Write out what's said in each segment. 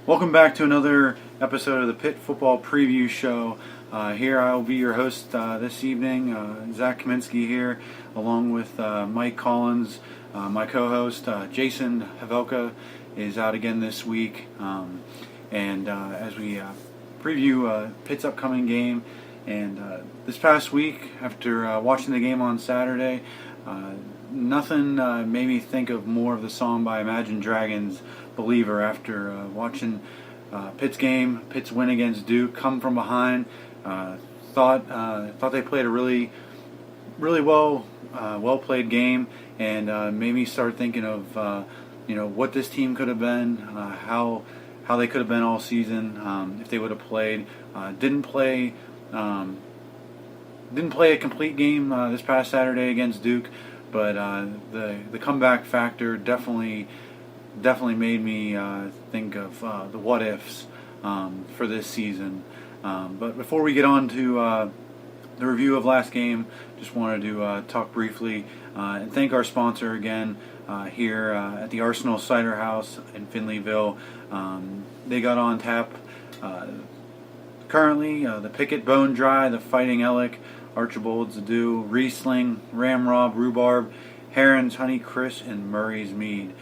Welcome back to another episode of the Pitt Football Preview Show. Here I will be your host this evening, Zach Kaminsky here, along with Mike Collins. My co-host, Jason Havelka, is out again this week. And as we preview Pitt's upcoming game, and this past week, after watching the game on Saturday, nothing made me think of more of the song by Imagine Dragons, Believer, after watching Pitt's win against Duke, come from behind. Thought they played a really well played game, and made me start thinking of what this team could have been, how they could have been all season if they would have played. Didn't play a complete game this past Saturday against Duke, but the comeback factor definitely made me think of the what ifs for this season. But before we get on to the review of last game, just wanted to talk briefly and thank our sponsor again here at the Arsenal Cider House in Finleyville. They got on tap currently the Pickett Bone Dry, the Fighting Ellick, Archibald's Dew, Riesling, Ramrod, Rhubarb, Heron's Honey Chris, and Murray's Mead.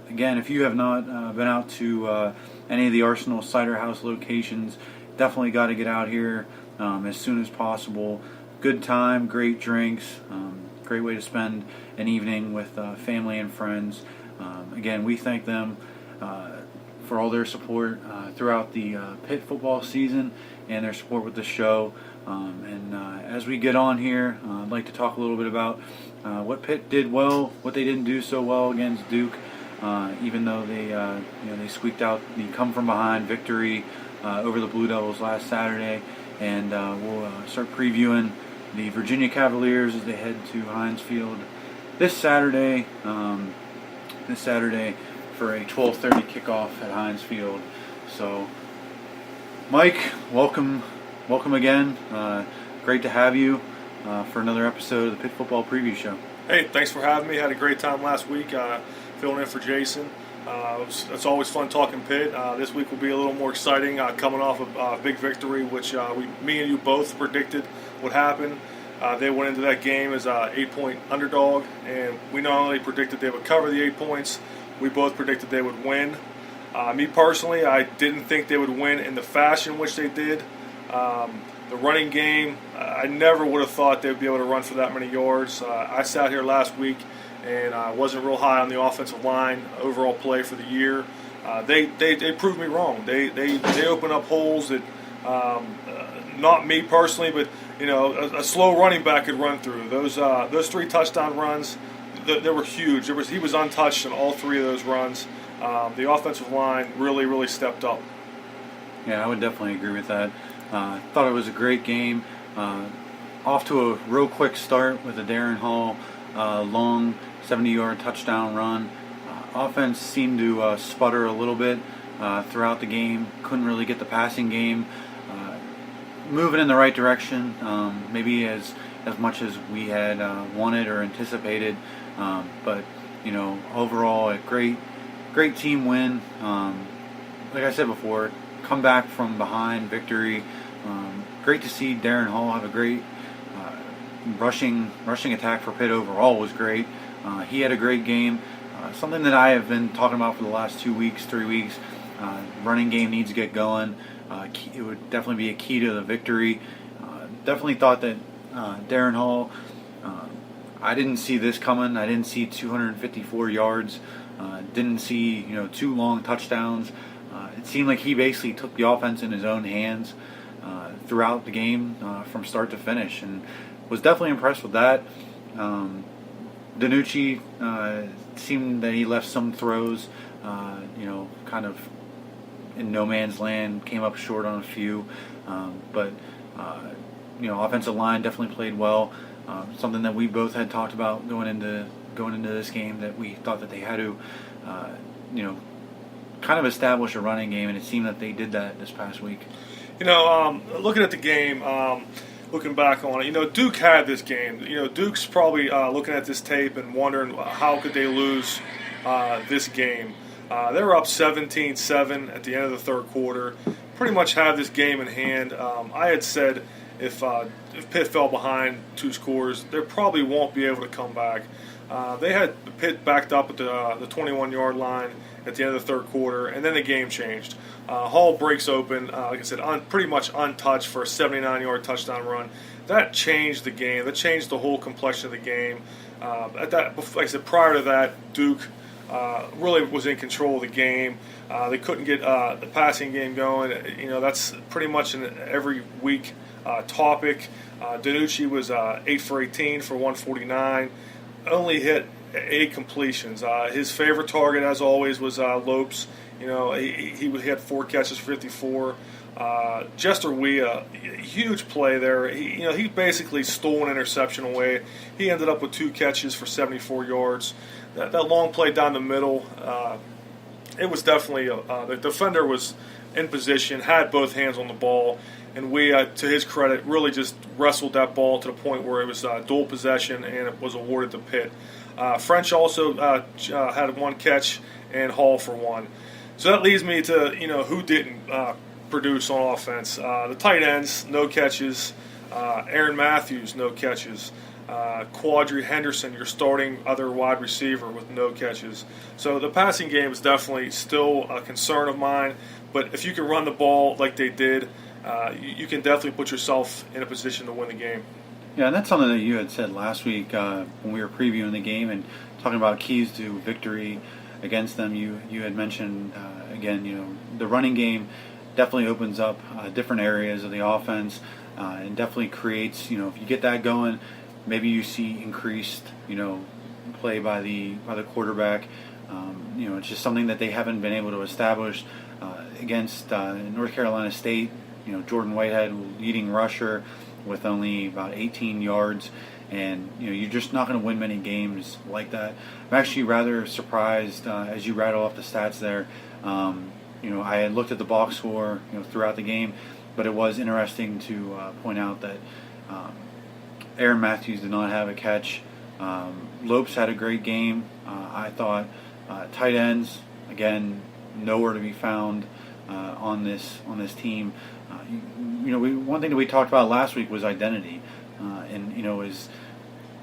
Again, if you have not been out to any of the Arsenal Cider House locations, definitely got to get out here as soon as possible. Good time, great drinks, great way to spend an evening with family and friends. Again, we thank them for all their support throughout the Pitt football season and their support with the show. And as we get on here, I'd like to talk a little bit about what Pitt did well, what they didn't do so well against Duke. Even though they squeaked out the come-from-behind victory over the Blue Devils last Saturday, and we'll start previewing the Virginia Cavaliers as they head to Heinz Field this Saturday. For a 12:30 kickoff at Heinz Field. So, Mike, welcome again. Great to have you for another episode of the Pitt Football Preview Show. Hey, thanks for having me. Had a great time last week filling in for Jason. It's always fun talking Pitt. This week will be a little more exciting, coming off a big victory, which me and you both predicted would happen. They went into that game as an 8-point underdog, and we not only predicted they would cover the 8 points, we both predicted they would win. Me personally, I didn't think they would win in the fashion in which they did. The running game, I never would have thought they would be able to run for that many yards. I sat here last week and I wasn't real high on the offensive line overall play for the year. They proved me wrong. They opened up holes that not me personally, but a slow running back could run through. Those 3 touchdown runs, they were huge. He was untouched in all 3 of those runs. The offensive line really stepped up. Yeah, I would definitely agree with that. Thought it was a great game. Off to a real quick start with a Darren Hall long 70-yard touchdown run. Offense seemed to sputter a little bit throughout the game. Couldn't really get the passing game moving in the right direction. Maybe as much as we had wanted or anticipated. But overall, a great team win. Like I said before, come back from behind victory. Great to see Darren Hall have a great rushing attack for Pitt overall was great. He had a great game. Something that I have been talking about for the last 2 weeks, 3 weeks. Running game needs to get going. It would definitely be a key to the victory. Definitely thought that Darren Hall, I didn't see this coming. I didn't see 254 yards. Didn't see 2 long touchdowns. It seemed like he basically took the offense in his own hands throughout the game from start to finish, and was definitely impressed with that. Danucci seemed that he left some throws, kind of in no man's land, came up short on a few, but offensive line definitely played well. Something that we both had talked about going into this game, that we thought that they had to, kind of establish a running game, and it seemed that they did that this past week. Looking at the game, looking back on it, Duke had this game. Duke's probably looking at this tape and wondering how could they lose this game. They were up 17-7 at the end of the third quarter. Pretty much had this game in hand. I had said if Pitt fell behind 2 scores, they probably won't be able to come back. They had Pitt backed up at the 21-yard line at the end of the third quarter, and then the game changed. Hall breaks open, like I said, pretty much untouched for a 79-yard touchdown run. That changed the game. That changed the whole complexion of the game. Like I said, prior to that, Duke really was in control of the game. They couldn't get the passing game going. That's pretty much an every week topic. DiNucci was 8 for 18 for 149. Only hit 8 completions. His favorite target, as always, was Lopes. He had 4 catches, 54. Jester Wea, huge play there. He basically stole an interception away. He ended up with 2 catches for 74 yards. That long play down the middle, it was definitely the defender was in position, had both hands on the ball, and Wea, to his credit, really just wrestled that ball to the point where it was dual possession and it was awarded to Pitt. French also had 1 catch and Hall for 1. So that leads me to who didn't produce on offense. The tight ends, no catches. Aaron Matthews, no catches. Quadri Henderson, your starting other wide receiver, with no catches. So the passing game is definitely still a concern of mine. But if you can run the ball like they did, you can definitely put yourself in a position to win the game. Yeah, and that's something that you had said last week when we were previewing the game and talking about keys to victory against them. You had mentioned again, the running game definitely opens up different areas of the offense and definitely creates. If you get that going, maybe you see increased play by the quarterback. It's just something that they haven't been able to establish against North Carolina State. Jordan Whitehead, leading rusher, with only about 18 yards, and you're just not going to win many games like that. I'm actually rather surprised as you rattle off the stats there. I had looked at the box score throughout the game, but it was interesting to point out that Aaron Matthews did not have a catch. Lopes had a great game. I thought tight ends, again, nowhere to be found on this team. One thing that we talked about last week was identity, and is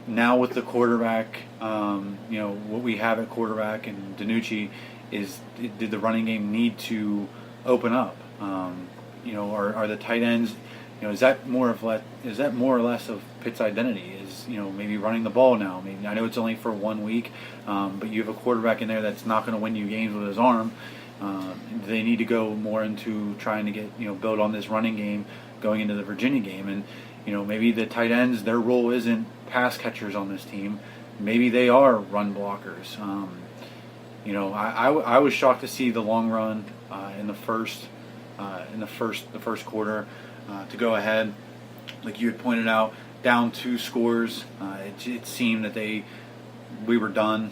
now with the quarterback. What we have at quarterback and DiNucci is, did the running game need to open up? Are the tight ends? Is that more or less of Pitt's identity? Is maybe running the ball now? I mean, I know it's only for 1 week, but you have a quarterback in there that's not going to win you games with his arm. They need to go more into trying to get build on this running game going into the Virginia game, and maybe the tight ends, their role isn't pass catchers on this team. Maybe they are run blockers. I was shocked to see the long run in the first quarter to go ahead, like you had pointed out, down 2 scores. It seemed that we were done.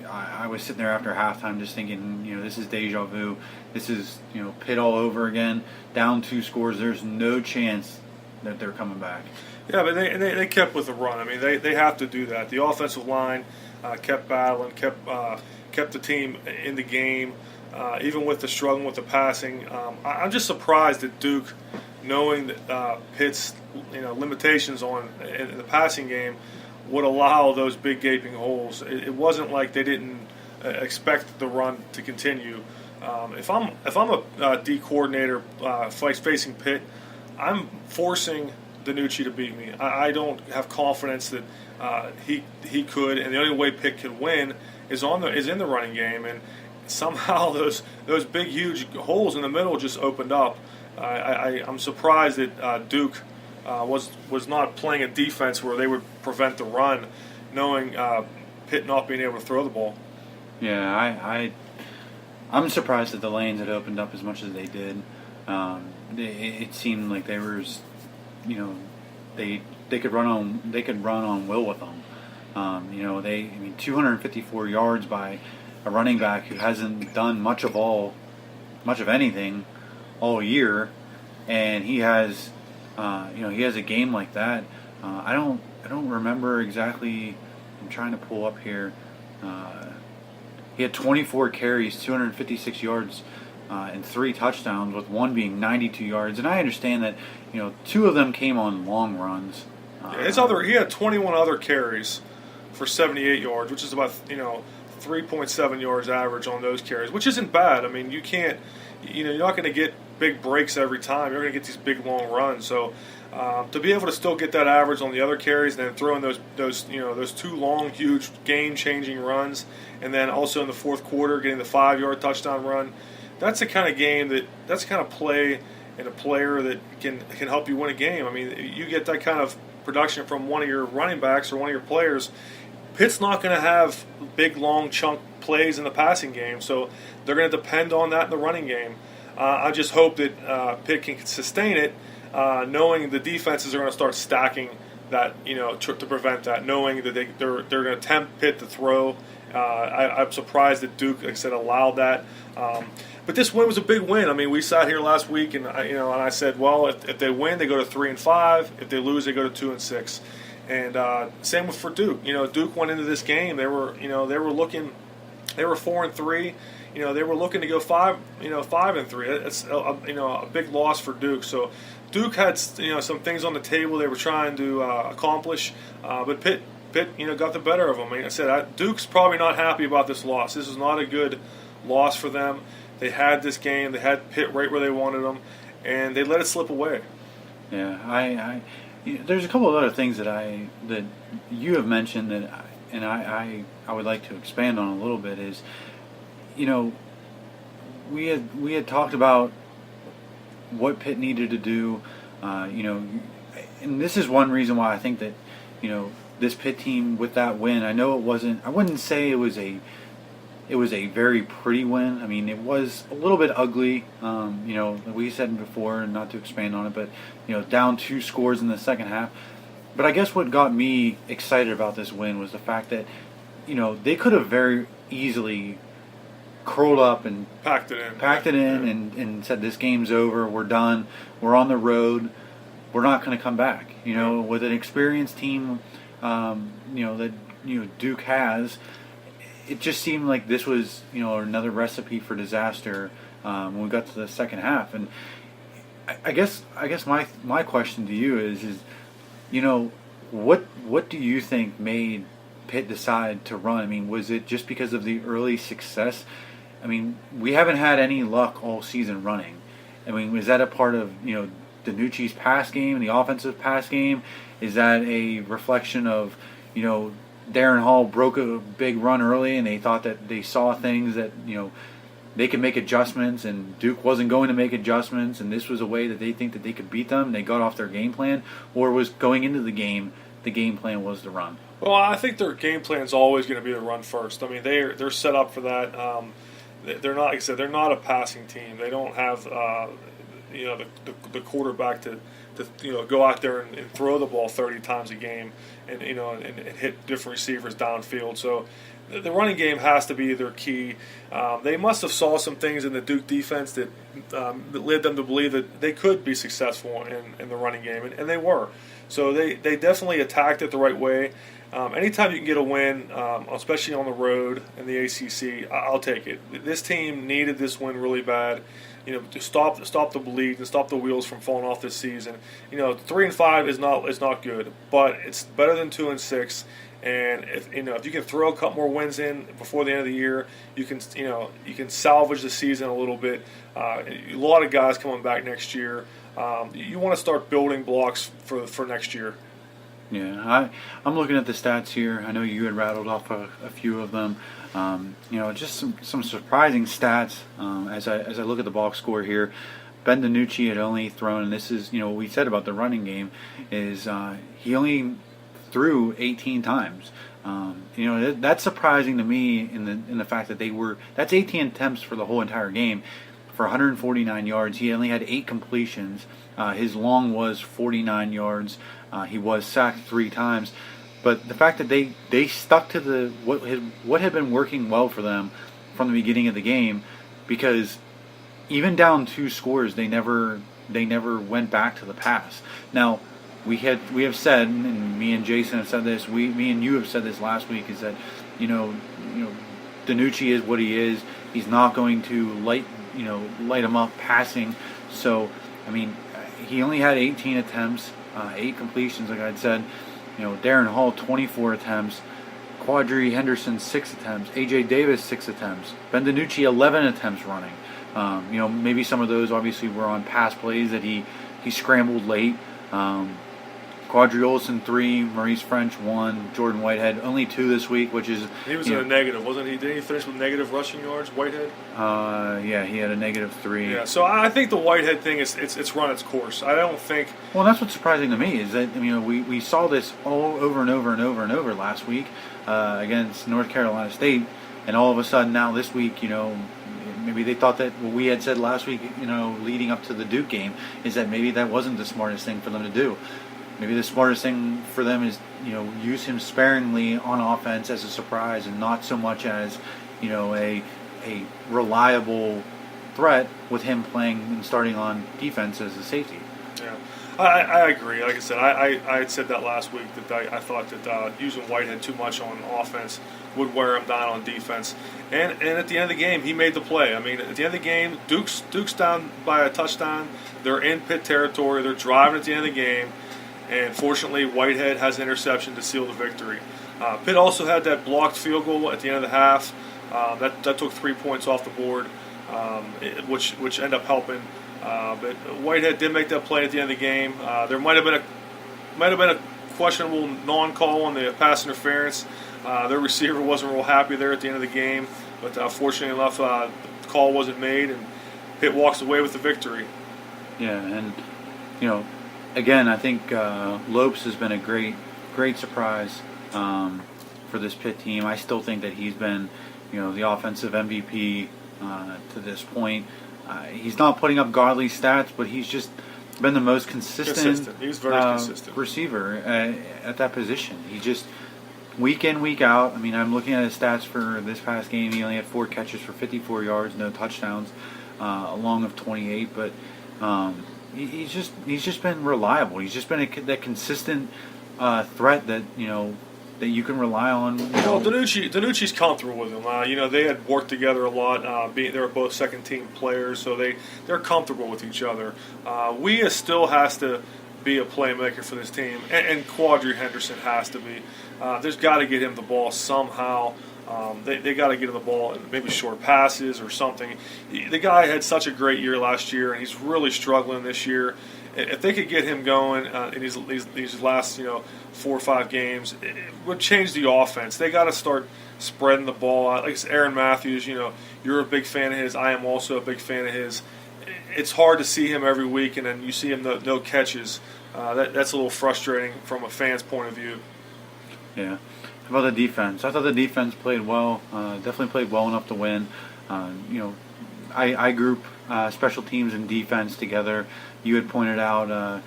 I was sitting there after halftime just thinking, this is deja vu. This is, Pitt all over again. Down 2 scores. There's no chance that they're coming back. Yeah, but they kept with the run. I mean, they have to do that. The offensive line kept battling, kept the team in the game, even with the struggling with the passing. I'm just surprised that Duke, knowing that Pitt's limitations in the passing game, would allow those big gaping holes. It wasn't like they didn't expect the run to continue. If I'm a D coordinator facing Pitt, I'm forcing DiNucci to beat me. I don't have confidence that he could, and the only way Pitt could win is in the running game. And somehow those big huge holes in the middle just opened up. I'm surprised that Duke was not playing a defense where they would prevent the run, knowing Pitt not being able to throw the ball. Yeah, I'm surprised that the lanes had opened up as much as they did. It seemed like they were, they could run on Will with them. 254 yards by a running back who hasn't done much of anything all year, and he has. He has a game like that. I don't remember exactly. I'm trying to pull up here. he had 24 carries, 256 yards, and 3 touchdowns, with one being 92 yards. And I understand that 2 of them came on long runs. He had 21 other carries for 78 yards, which is about 3.7 yards average on those carries, which isn't bad. I mean, you're not going to get big breaks every time. You're going to get these big long runs. So to be able to still get that average on the other carries, and then throw in those 2 long, huge, game-changing runs, and then also in the fourth quarter getting the 5-yard touchdown run, that's the kind of game that's the kind of play and a player that can help you win a game. I mean, you get that kind of production from one of your running backs or one of your players. Pitt's not going to have big, long chunk plays in the passing game, so they're going to depend on that in the running game. I just hope that Pitt can sustain it, knowing the defenses are going to start stacking that, to prevent that, knowing that they're going to tempt Pitt to throw. I'm surprised that Duke, like I said, allowed that. But this win was a big win. I mean, we sat here last week, and I said, well, if they win, they go to 3-5. If they lose, they go to 2-6. And same for Duke. Duke went into this game. They were 4-3. They were looking to go 5-3. It's a big loss for Duke. So Duke had some things on the table they were trying to accomplish, but Pitt got the better of them. I mean, I said Duke's probably not happy about this loss. This is not a good loss for them. They had this game. They had Pitt right where they wanted them, and they let it slip away. Yeah, there's a couple of other things that you have mentioned that I would like to expand on a little bit. Is we had talked about what Pitt needed to do, and this is one reason why I think that this Pitt team with that win. I wouldn't say it was a very pretty win. I mean, it was a little bit ugly. We said before, and not to expand on it, but down 2 scores in the second half. But I guess what got me excited about this win was the fact that they could have very easily curled up and packed it in and said, this game's over, we're done, we're on the road, we're not going to come back. With an experienced team that Duke has, it just seemed like this was another recipe for disaster when we got to the second half. And I guess my question to you is what do you think made Pitt decide to run? I mean, was it just because of the early success? I mean, we haven't had any luck all season running. I mean, was that a part of Danucci's pass game, the offensive pass game? Is that a reflection of Darren Hall broke a big run early, and they thought that they saw things that they could make adjustments, and Duke wasn't going to make adjustments, and this was a way that they think that they could beat them, and they got off their game plan? Or was going into the game plan was to run? Well, I think their game plan is always going to be to run first. I mean, they're set up for that. They're not, like I said, they're not a passing team. They don't have the quarterback to go out there and throw the ball 30 times a game and hit different receivers downfield. So the running game has to be their key. They must have saw some things in the Duke defense that led them to believe that they could be successful in the running game, and they were. So they definitely attacked it the right way. Anytime you can get a win, especially on the road in the ACC, I'll take it. This team needed this win really bad, to stop the bleed and stop the wheels from falling off this season. 3-5 is not good, but it's better than 2-6. And if you can throw a couple more wins in before the end of the year, you can salvage the season a little bit. A lot of guys coming back next year. You want to start building blocks for next year. Yeah, I'm looking at the stats here. I know you had rattled off a few of them. Just some surprising stats as I look at the box score here. Ben DiNucci had only thrown, and this is what we said about the running game, is he only threw 18 times. That's surprising to me in the fact that that's 18 attempts for the whole entire game for 149 yards. He only had 8 completions. His long was 49 yards. He was sacked 3 times. But the fact that they stuck to what had been working well for them from the beginning of the game, because even down 2 scores, they never went back to the pass. Now, we have said, and me and Jason have said this, me and you have said this last week, is that DiNucci is what he is. He's not going to light him up passing. So, I mean, he only had 18 attempts, 8 completions, like I said. Darren Hall, 24 attempts. Quadri Henderson, 6 attempts. A.J. Davis, 6 attempts. Ben DiNucci, 11 attempts running. Maybe some of those obviously were on pass plays that he scrambled late. Quadri Olson, 3. Maurice French, 1. Jordan Whitehead, only 2 this week, which is... He was in a negative, wasn't he? Didn't he finish with negative rushing yards, Whitehead? Yeah, he had a -3. Yeah, so I think the Whitehead thing it's run its course. I don't think... Well, that's what's surprising to me is that we saw this all over and over and over and over last week against North Carolina State, and all of a sudden now this week, maybe they thought that what we had said last week, leading up to the Duke game, is that maybe that wasn't the smartest thing for them to do. Maybe the smartest thing for them is, use him sparingly on offense as a surprise and not so much as, a reliable threat with him playing and starting on defense as a safety. Yeah, I agree. Like I said, I had said that last week that I thought that using Whitehead too much on offense would wear him down on defense. And at the end of the game, he made the play. I mean, at the end of the game, Duke's down by a touchdown. They're in Pitt territory. They're driving at the end of the game. And fortunately, Whitehead has an interception to seal the victory. Pitt also had that blocked field goal at the end of the half. That took 3 points off the board, which ended up helping. But Whitehead did make that play at the end of the game. There might have been a questionable non-call on the pass interference. Their receiver wasn't real happy there at the end of the game, but fortunately enough, the call wasn't made, and Pitt walks away with the victory. Yeah, and again, I think Lopes has been a great surprise for this Pitt team. I still think that he's been, the offensive MVP to this point. He's not putting up godly stats, but he's just been the most consistent. He's very consistent receiver at that position. He just week in, week out. I mean, I'm looking at his stats for this past game. He only had 4 catches for 54 yards, no touchdowns, a long of 28, but. He's just been reliable. He's just been that consistent threat that that you can rely on. Well, DiNucci's comfortable with him. They had worked together a lot. They were both second team players, so they're comfortable with each other. Weah still has to be a playmaker for this team, and Quadri Henderson has to be. There's got to get him the ball somehow. They got to get him the ball, maybe short passes or something. The guy had such a great year last year, and he's really struggling this year. If they could get him going in these last 4 or 5 games, it would change the offense. They got to start spreading the ball out. Like Aaron Matthews, you're a big fan of his. I am also a big fan of his. It's hard to see him every week, and then you see him no catches. That's a little frustrating from a fan's point of view. Yeah. How about the defense? I thought the defense played well. Definitely played well enough to win. I group special teams and defense together. You had pointed out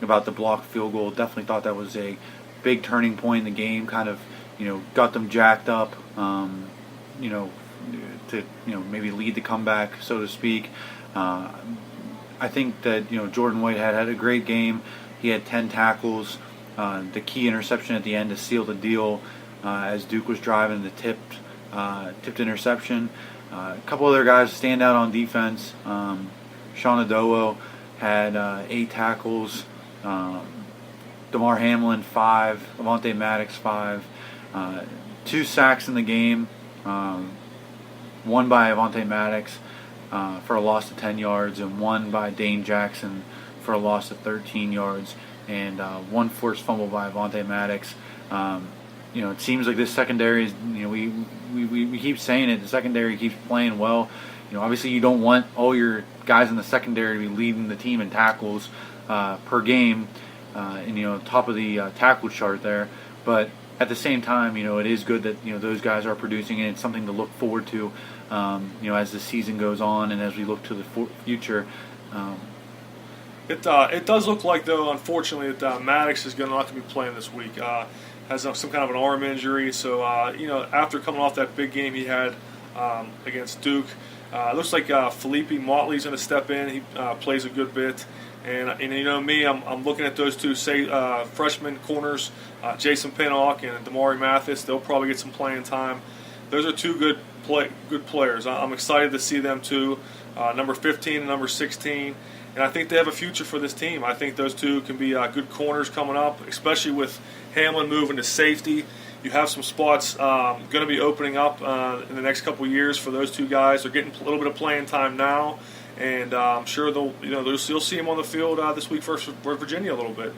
about the blocked field goal. Definitely thought that was a big turning point in the game. Kind of, got them jacked up. To maybe lead the comeback, so to speak. I think that Jordan Whitehead had a great game. He had 10 tackles. The key interception at the end to seal the deal. As Duke was driving the tipped interception. A couple other guys stand out on defense. Sean Adowo had 8 tackles. DeMar Hamlin 5. Avonte Maddox 5. 2 sacks in the game. One by Avonte Maddox for a loss of 10 yards, and one by Dane Jackson for a loss of 13 yards, and 1 forced fumble by Avonte Maddox. It seems like this secondary is, we keep saying it, the secondary keeps playing well. Obviously you don't want all your guys in the secondary to be leading the team in tackles per game, and top of the tackle chart there. But at the same time, it is good that those guys are producing, and it's something to look forward to, as the season goes on and as we look to the future. It does look like, though, unfortunately, that Maddox is not going to be playing this week. Has some kind of an arm injury, so after coming off that big game he had against Duke, it looks like Felipe Motley's going to step in. He plays a good bit, and me, I'm looking at those two freshman corners, Jason Pinnock and Damari Mathis. They'll probably get some playing time. Those are 2 good good players. I'm excited to see them too. Number 15 and number 16. And I think they have a future for this team. I think those two can be good corners coming up, especially with Hamlin moving to safety. You have some spots going to be opening up in the next couple of years for those two guys. They're getting a little bit of playing time now, and I'm sure you'll see them on the field this week for Virginia a little bit.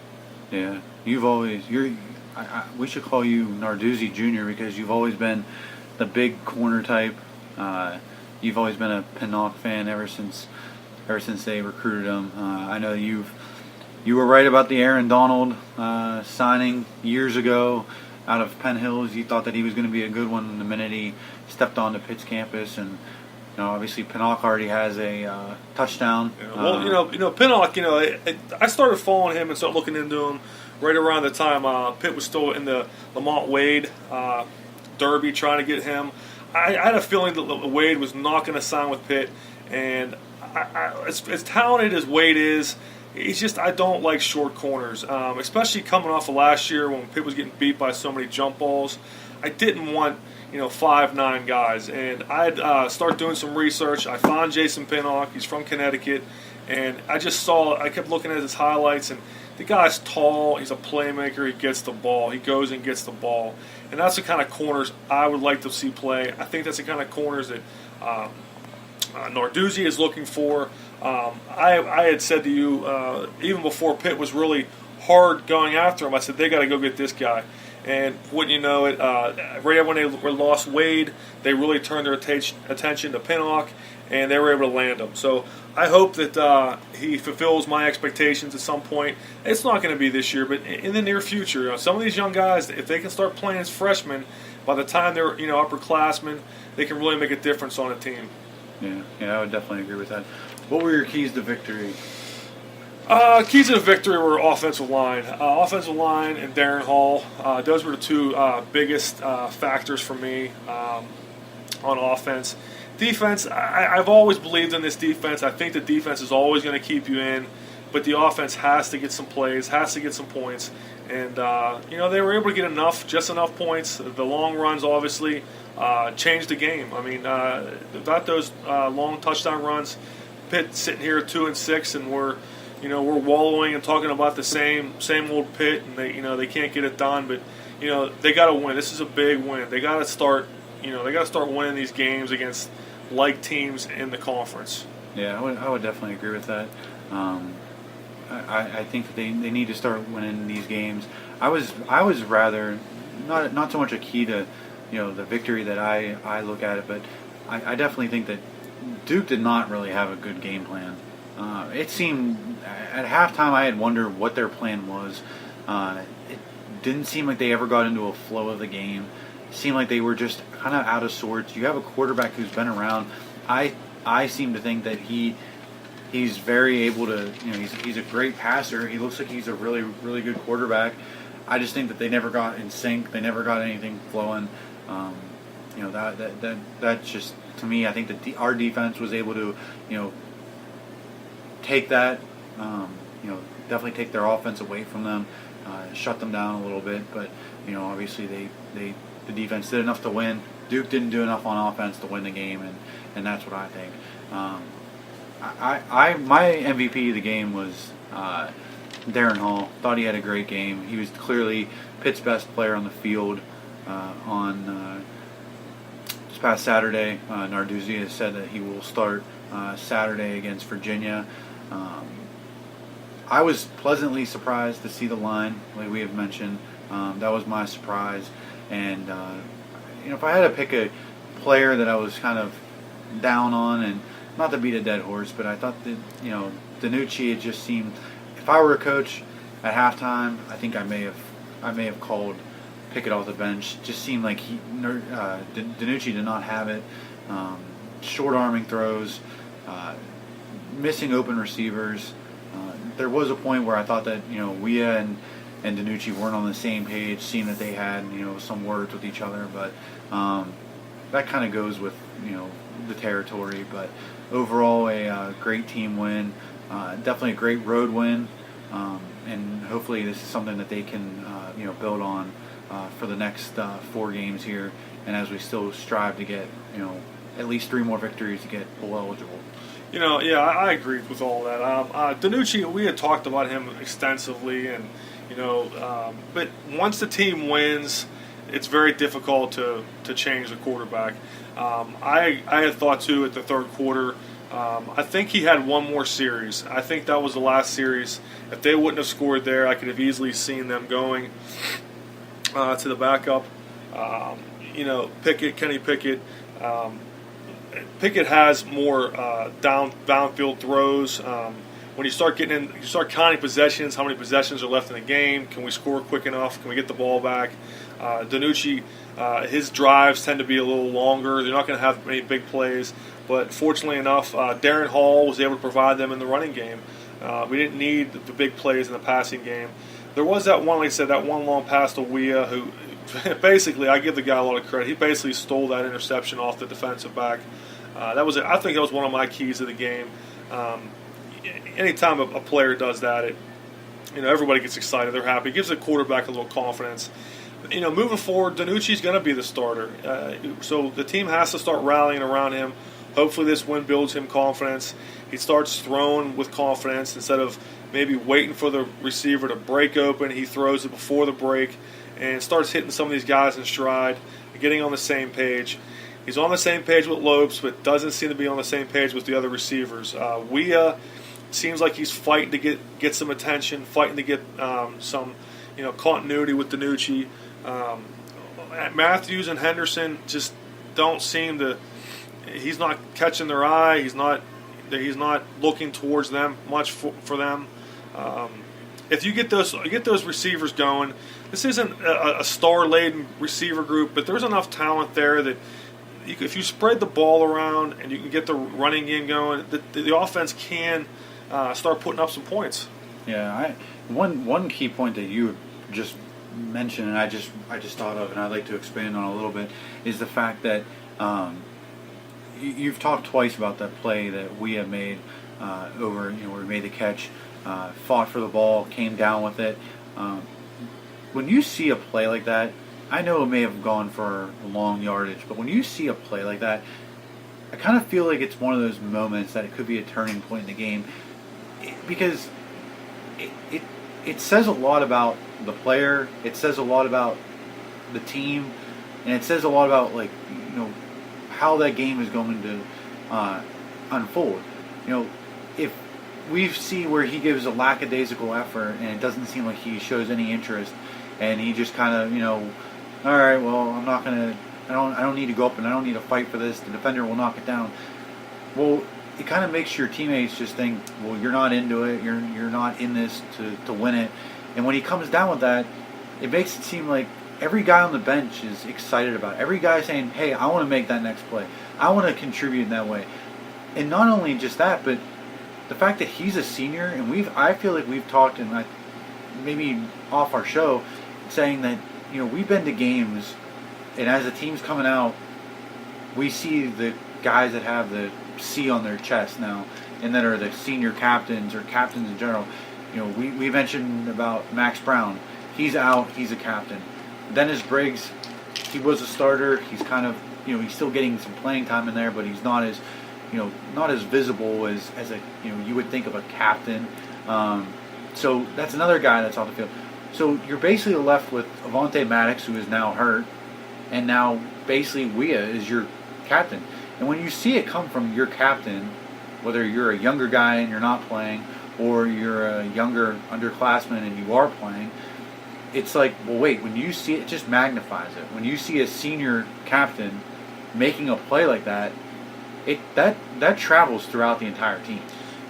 Yeah, we should call you Narduzzi Jr. because you've always been the big corner type. You've always been a Pinnock fan ever since they recruited him. I know you were right about the Aaron Donald signing years ago out of Penn Hills. You thought that he was going to be a good one the minute he stepped onto Pitt's campus, and obviously Pinnock already has a touchdown. Yeah, well, Pinnock. I started following him and started looking into him right around the time Pitt was still in the Lamont Wade derby, trying to get him. I had a feeling that Wade was not going to sign with Pitt, and as talented as Wade is, I don't like short corners, especially coming off of last year when Pitt was getting beat by so many jump balls. I didn't want 5'9" guys, and I started doing some research. I found Jason Pinnock. He's from Connecticut, and I kept looking at his highlights, and the guy's tall. He's a playmaker. He gets the ball. He goes and gets the ball, and that's the kind of corners I would like to see play. I think that's the kind of corners that Narduzzi is looking for. I had said to you even before Pitt was really hard going after him, I said they got to go get this guy. And wouldn't you know it, right when they lost Wade, they really turned their attention to Pinnock, and they were able to land him. So I hope that he fulfills my expectations at some point. It's not going to be this year, but in the near future. Some of these young guys, if they can start playing as freshmen, by the time they're upperclassmen, they can really make a difference on a team. Yeah, I would definitely agree with that. What were your keys to victory? Keys to the victory were offensive line. Offensive line and Darren Hall. Those were the two biggest factors for me on offense. Defense, I've always believed in this defense. I think the defense is always going to keep you in, but the offense has to get some plays, has to get some points. And, they were able to get just enough points. The long runs, obviously, changed the game. I mean, without those long touchdown runs, Pitt sitting here at 2-6, and we're wallowing and talking about the same old Pitt, and they can't get it done. But they got to win. This is a big win. They got to start winning these games against like teams in the conference. Yeah, I would definitely agree with that. I think that they need to start winning these games. I was rather not so much a key to the victory that I look at it, but I definitely think that Duke did not really have a good game plan. It seemed at halftime I had wondered what their plan was. It didn't seem like they ever got into a flow of the game. It seemed like they were just kind of out of sorts. You have a quarterback who's been around. I seem to think that he's very able to. He's a great passer. He looks like he's a really really good quarterback. I just think that they never got in sync. They never got anything flowing. That just, to me, I think that our defense was able to take that, definitely take their offense away from them, shut them down a little bit. But obviously the defense did enough to win. Duke didn't do enough on offense to win the game, and that's what I think. My MVP of the game was Darren Hall. Thought he had a great game. He was clearly Pitt's best player on the field on this past Saturday. Narduzzi has said that he will start Saturday against Virginia. I was pleasantly surprised to see the line, like we have mentioned. That was my surprise. And if I had to pick a player that I was kind of down on, and not to beat a dead horse, but I thought that DiNucci, it just seemed, if I were a coach at halftime, I think I may have called Pickett off the bench. Just seemed like DiNucci did not have it. Short arming throws, missing open receivers. There was a point where I thought that Weah and DiNucci weren't on the same page, seeing that they had some words with each other, but that kind of goes with the territory. But overall, a great team win, definitely a great road win, and hopefully this is something that they can build on for the next 4 games here and as we still strive to get at least 3 more victories to get bowl eligible. Yeah, I agree with all that. DiNucci, we had talked about him extensively, and but once the team wins, it's very difficult to change the quarterback. I had thought too at the third quarter. I think he had one more series. I think that was the last series. If they wouldn't have scored there, I could have easily seen them going to the backup. Kenny Pickett. Pickett has more downfield throws. When you start counting possessions, how many possessions are left in the game? Can we score quick enough? Can we get the ball back? DiNucci, his drives tend to be a little longer. They're not going to have many big plays, but fortunately enough, Darren Hall was able to provide them in the running game. We didn't need the big plays in the passing game. There was that one, like I said, that one long pass to Weah, who basically, I give the guy a lot of credit. He basically stole that interception off the defensive back. I think that was one of my keys to the game. Anytime a player does that, everybody gets excited. They're happy. It gives the quarterback a little confidence. Moving forward, DiNucci's going to be the starter. So the team has to start rallying around him. Hopefully this win builds him confidence. He starts throwing with confidence instead of maybe waiting for the receiver to break open. He throws it before the break and starts hitting some of these guys in stride and getting on the same page. He's on the same page with Lopes, but doesn't seem to be on the same page with the other receivers. Weah seems like he's fighting to get some attention, fighting to get some continuity with DiNucci. Matthews and Henderson just don't seem to. He's not catching their eye. He's not looking towards them much for them. If you get those receivers going, this isn't a star-laden receiver group, but there's enough talent there that if you spread the ball around and you can get the running game going, the offense can start putting up some points. Yeah, one key point that you just mentioned, and I just thought of, and I'd like to expand on a little bit, is the fact that you've talked twice about that play that we have made where we made the catch, fought for the ball, came down with it. When you see a play like that, I know it may have gone for long yardage, but when you see a play like that, I kind of feel like it's one of those moments that it could be a turning point in the game, because it says a lot about the player, it says a lot about the team, and it says a lot about how that game is going to unfold. If we see where he gives a lackadaisical effort and it doesn't seem like he shows any interest, and he just kind of all right, well, I don't need to go up and I don't need to fight for this. The defender will knock it down. Well, it kind of makes your teammates just think, well, you're not into it. You're not in this to win it. And when he comes down with that, it makes it seem like every guy on the bench is excited about it. Every guy saying, hey, I want to make that next play. I want to contribute in that way. And not only just that, but the fact that he's a senior, and I feel like we've talked, and maybe off our show, saying that we've been to games, and as the team's coming out, we see the guys that have the C on their chest now, and that are the senior captains or captains in general. We mentioned about Max Brown. He's out. He's a captain. Dennis Briggs, he was a starter. He's kind of, he's still getting some playing time in there, but he's not as, not as visible as a, you would think of a captain. So that's another guy that's on the field. So you're basically left with Avonte Maddox, who is now hurt, and now basically Weah is your captain. And when you see it come from your captain, whether you're a younger guy and you're not playing, or you're a younger underclassman and you are playing, it's like, well, wait, when you see it just magnifies it. When you see a senior captain making a play like that, that travels throughout the entire team.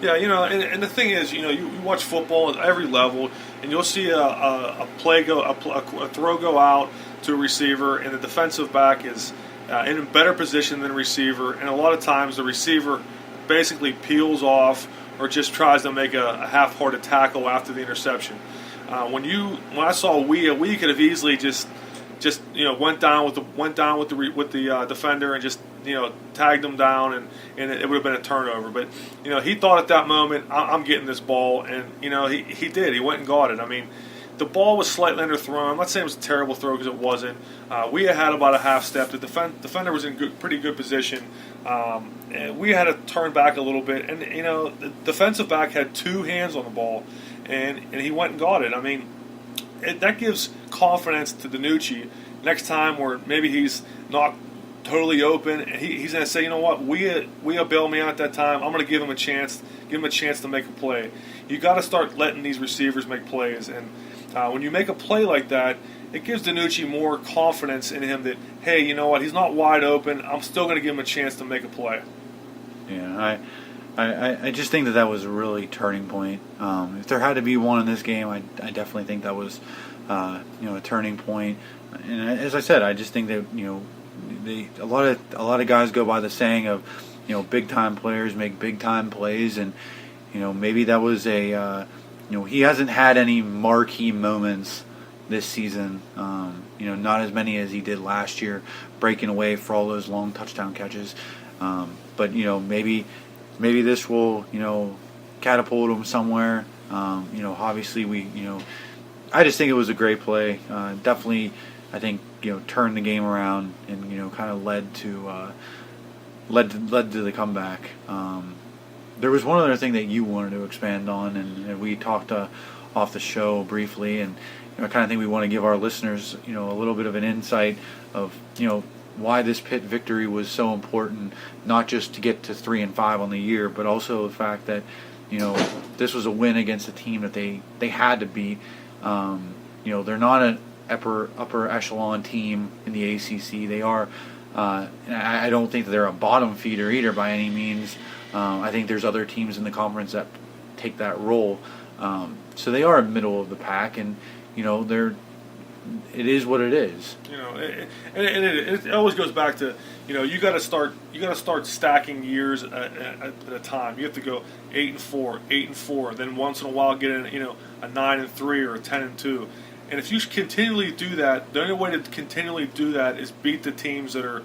Yeah, and the thing is, you watch football at every level, and you'll see a throw go out to a receiver, and the defensive back is in a better position than the receiver, and a lot of times the receiver basically peels off or just tries to make a half-hearted tackle after the interception. When I saw Weah could have easily just went down with the defender and just tagged him down, and it would have been a turnover. But he thought at that moment, I'm getting this ball, and he did. He went and got it. I mean, the ball was slightly underthrown. I'm not saying it was a terrible throw because it wasn't. We had about a half step. The defender was in pretty good position. And we had to turn back a little bit. And, the defensive back had two hands on the ball, and he went and got it. I mean, that gives confidence to DiNucci next time where maybe he's not totally open, and he's going to say, you know what, we bailed me out at that time. I'm going to give him a chance to make a play. You got to start letting these receivers make plays, and when you make a play like that, it gives DiNucci more confidence in him that, hey, you know what, he's not wide open. I'm still going to give him a chance to make a play. Yeah, I just think that was a really turning point. If there had to be one in this game, I definitely think that was a turning point. And as I said, I just think that a lot of guys go by the saying of big time players make big time plays, and maybe that was a he hasn't had any marquee moments this season. Not as many as he did last year, breaking away for all those long touchdown catches. But maybe this will catapult him somewhere. Obviously I just think it was a great play. Definitely, I think turned the game around and kind of led to the comeback. There was one other thing that you wanted to expand on, and we talked off the show briefly, and I kind of think we want to give our listeners a little bit of an insight of why this Pitt victory was so important, not just to get to 3-5 on the year, but also the fact that this was a win against a team that they had to beat. They're not an upper echelon team in the ACC. They are. I don't think that they're a bottom feeder either by any means. I think there's other teams in the conference that take that role. So they are middle of the pack, and it is what it is. It always goes back to you got to start stacking years at a time. You have to go 8-4, 8-4, then once in a while get in a 9-3 or a 10-2. And if you continually do that, the only way to continually do that is beat the teams that are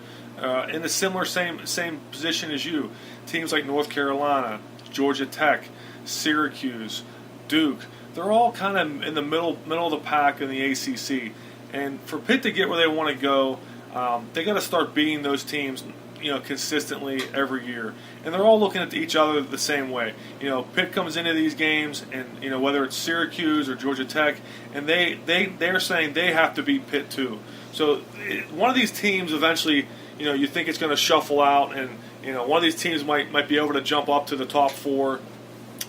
in the same position as you. Teams like North Carolina, Georgia Tech, Syracuse, Duke. They're all kind of in the middle of the pack in the ACC. And for Pitt to get where they want to go, they got to start beating those teams, consistently every year. And they're all looking at each other the same way. Pitt comes into these games, and whether it's Syracuse or Georgia Tech, and they're saying they have to beat Pitt too. So one of these teams eventually, you think it's going to shuffle out, and one of these teams might be able to jump up to the top four.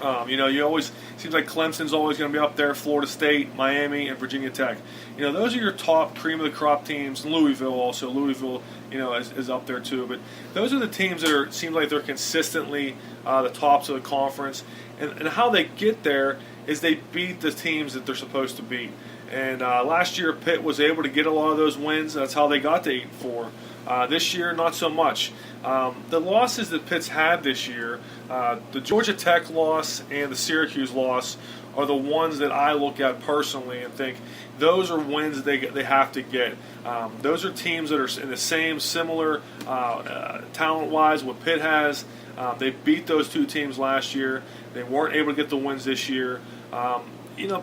You always seems like Clemson's always going to be up there, Florida State, Miami, and Virginia Tech. Those are your top cream of the crop teams. Louisville also. Louisville, is up there too. But those are the teams that seem like they're consistently the tops of the conference. And how they get there is they beat the teams that they're supposed to beat. And last year, Pitt was able to get a lot of those wins. That's how they got to 8-4. This year, not so much. The losses that Pitt's had this year, the Georgia Tech loss and the Syracuse loss, are the ones that I look at personally and think those are wins they have to get. Those are teams that are in the similar talent-wise what Pitt has. They beat those two teams last year. They weren't able to get the wins this year.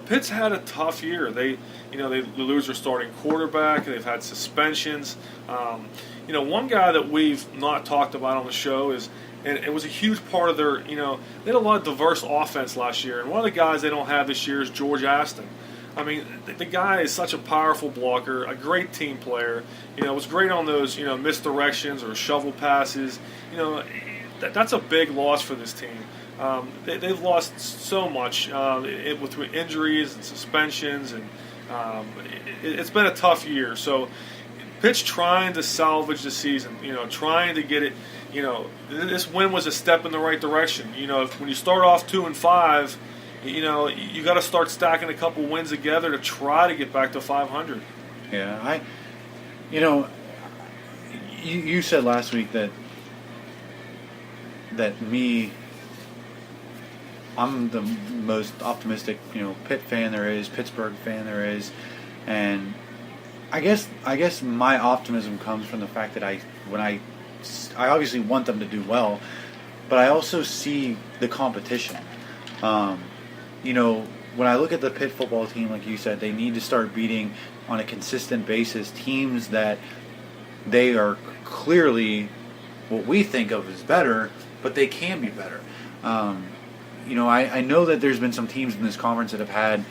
Pitt's had a tough year. They lose their starting quarterback. They've had suspensions. One guy that we've not talked about on the show is, and it was a huge part of their, they had a lot of diverse offense last year. And one of the guys they don't have this year is George Aston. I mean, the guy is such a powerful blocker, a great team player. Was great on those, misdirections or shovel passes. That's a big loss for this team. They've lost so much with injuries and suspensions, and it's been a tough year. So Pitt's trying to salvage the season, trying to get it. This win was a step in the right direction. When you start off 2-5, you got to start stacking a couple wins together to try to get back to 500. Yeah, you said last week that I'm the most optimistic, Pitt fan there is, Pittsburgh fan there is, and I guess my optimism comes from the fact that I obviously want them to do well, but I also see the competition. when I look at the Pitt football team, like you said, they need to start beating on a consistent basis teams that they are clearly what we think of as better, but they can be better. I know that there's been some teams in this conference that have had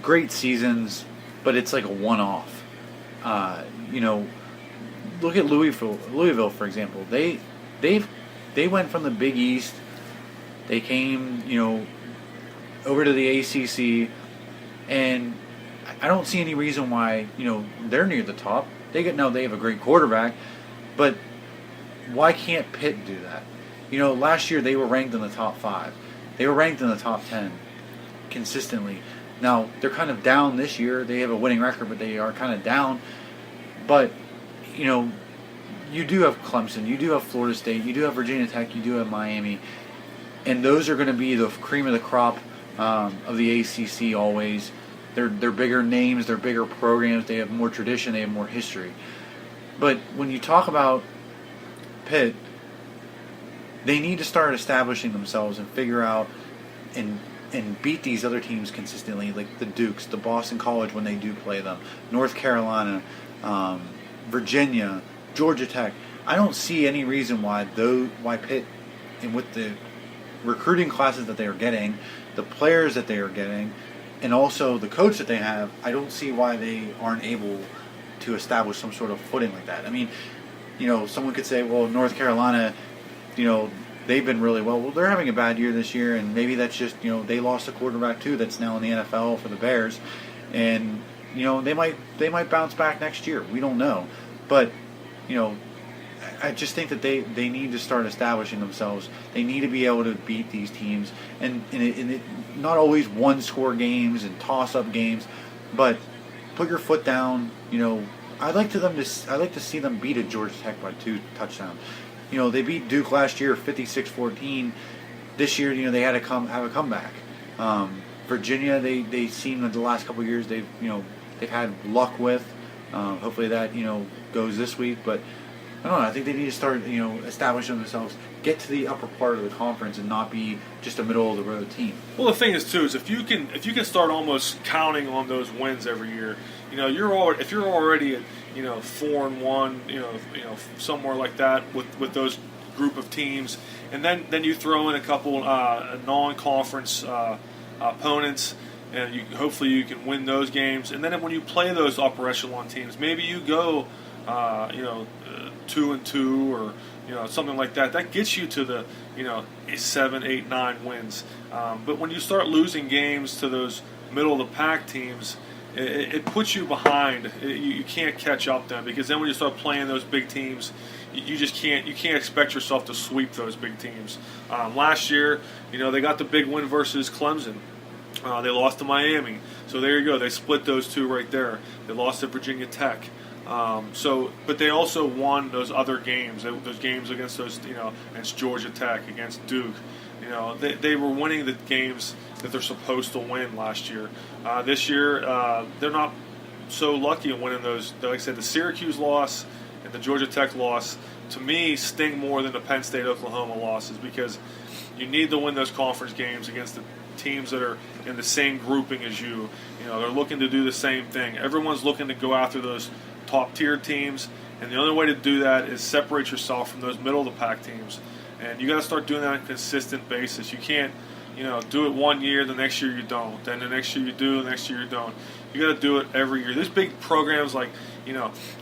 great seasons, but it's like a one-off. Look at Louisville, for example. They went from the Big East. They came, over to the ACC, and I don't see any reason why, they're near the top. They have a great quarterback, but why can't Pitt do that? Last year they were ranked in the top 5. They were ranked in the top 10 consistently. Now, they're kind of down this year. They have a winning record, but they are kind of down. But, you do have Clemson, you do have Florida State, you do have Virginia Tech, you do have Miami. And those are going to be the cream of the crop of the ACC always. They're bigger names, they're bigger programs, they have more tradition, they have more history. But when you talk about Pitt, they need to start establishing themselves and figure out and beat these other teams consistently, like the Dukes, the Boston College when they do play them, North Carolina, Virginia, Georgia Tech. I don't see any reason why Pitt, and with the recruiting classes that they are getting, the players that they are getting, and also the coach that they have, I don't see why they aren't able to establish some sort of footing like that. I mean, someone could say, well, North Carolina, they've been really well. Well, they're having a bad year this year, and maybe that's just, they lost a quarterback too that's now in the NFL for the Bears, and they might bounce back next year. We don't know, but I just think that they need to start establishing themselves. They need to be able to beat these teams, and not always one-score games and toss-up games, but put your foot down. I'd like to see them beat a Georgia Tech by 2 touchdowns. They beat Duke last year 56-14. This year, they had to have a comeback. Virginia, they seem that the last couple of years they've had luck with. Hopefully that goes this week, but I don't know. I think they need to start establishing themselves, get to the upper part of the conference, and not be just a middle of the road team. Well, the thing is too is if you can start almost counting on those wins every year, if you're already at 4-1, somewhere like that with those group of teams, and then you throw in a couple non-conference opponents, and hopefully you can win those games, and then when you play those upper echelon teams, maybe you go 2-2 or something like that. That gets you to the 7, 8, 9 wins. But when you start losing games to those middle of the pack teams, it puts you behind. You can't catch up then, because then when you start playing those big teams, you just can't expect yourself to sweep those big teams. Last year, they got the big win versus Clemson. They lost to Miami. So there you go. They split those two right there. They lost to Virginia Tech. But they also won those other games. Those games against against Georgia Tech, against Duke. They were winning the games that they're supposed to win last year. This year, they're not so lucky in winning those. Like I said, the Syracuse loss and the Georgia Tech loss, to me, sting more than the Penn State-Oklahoma losses, because you need to win those conference games against the teams that are in the same grouping as you. They're looking to do the same thing. Everyone's looking to go after those top-tier teams, and the only way to do that is separate yourself from those middle-of-the-pack teams. And you got to start doing that on a consistent basis. You can't, do it one year, the next year you don't. Then the next year you do, the next year you don't. You got to do it every year. There's big programs like,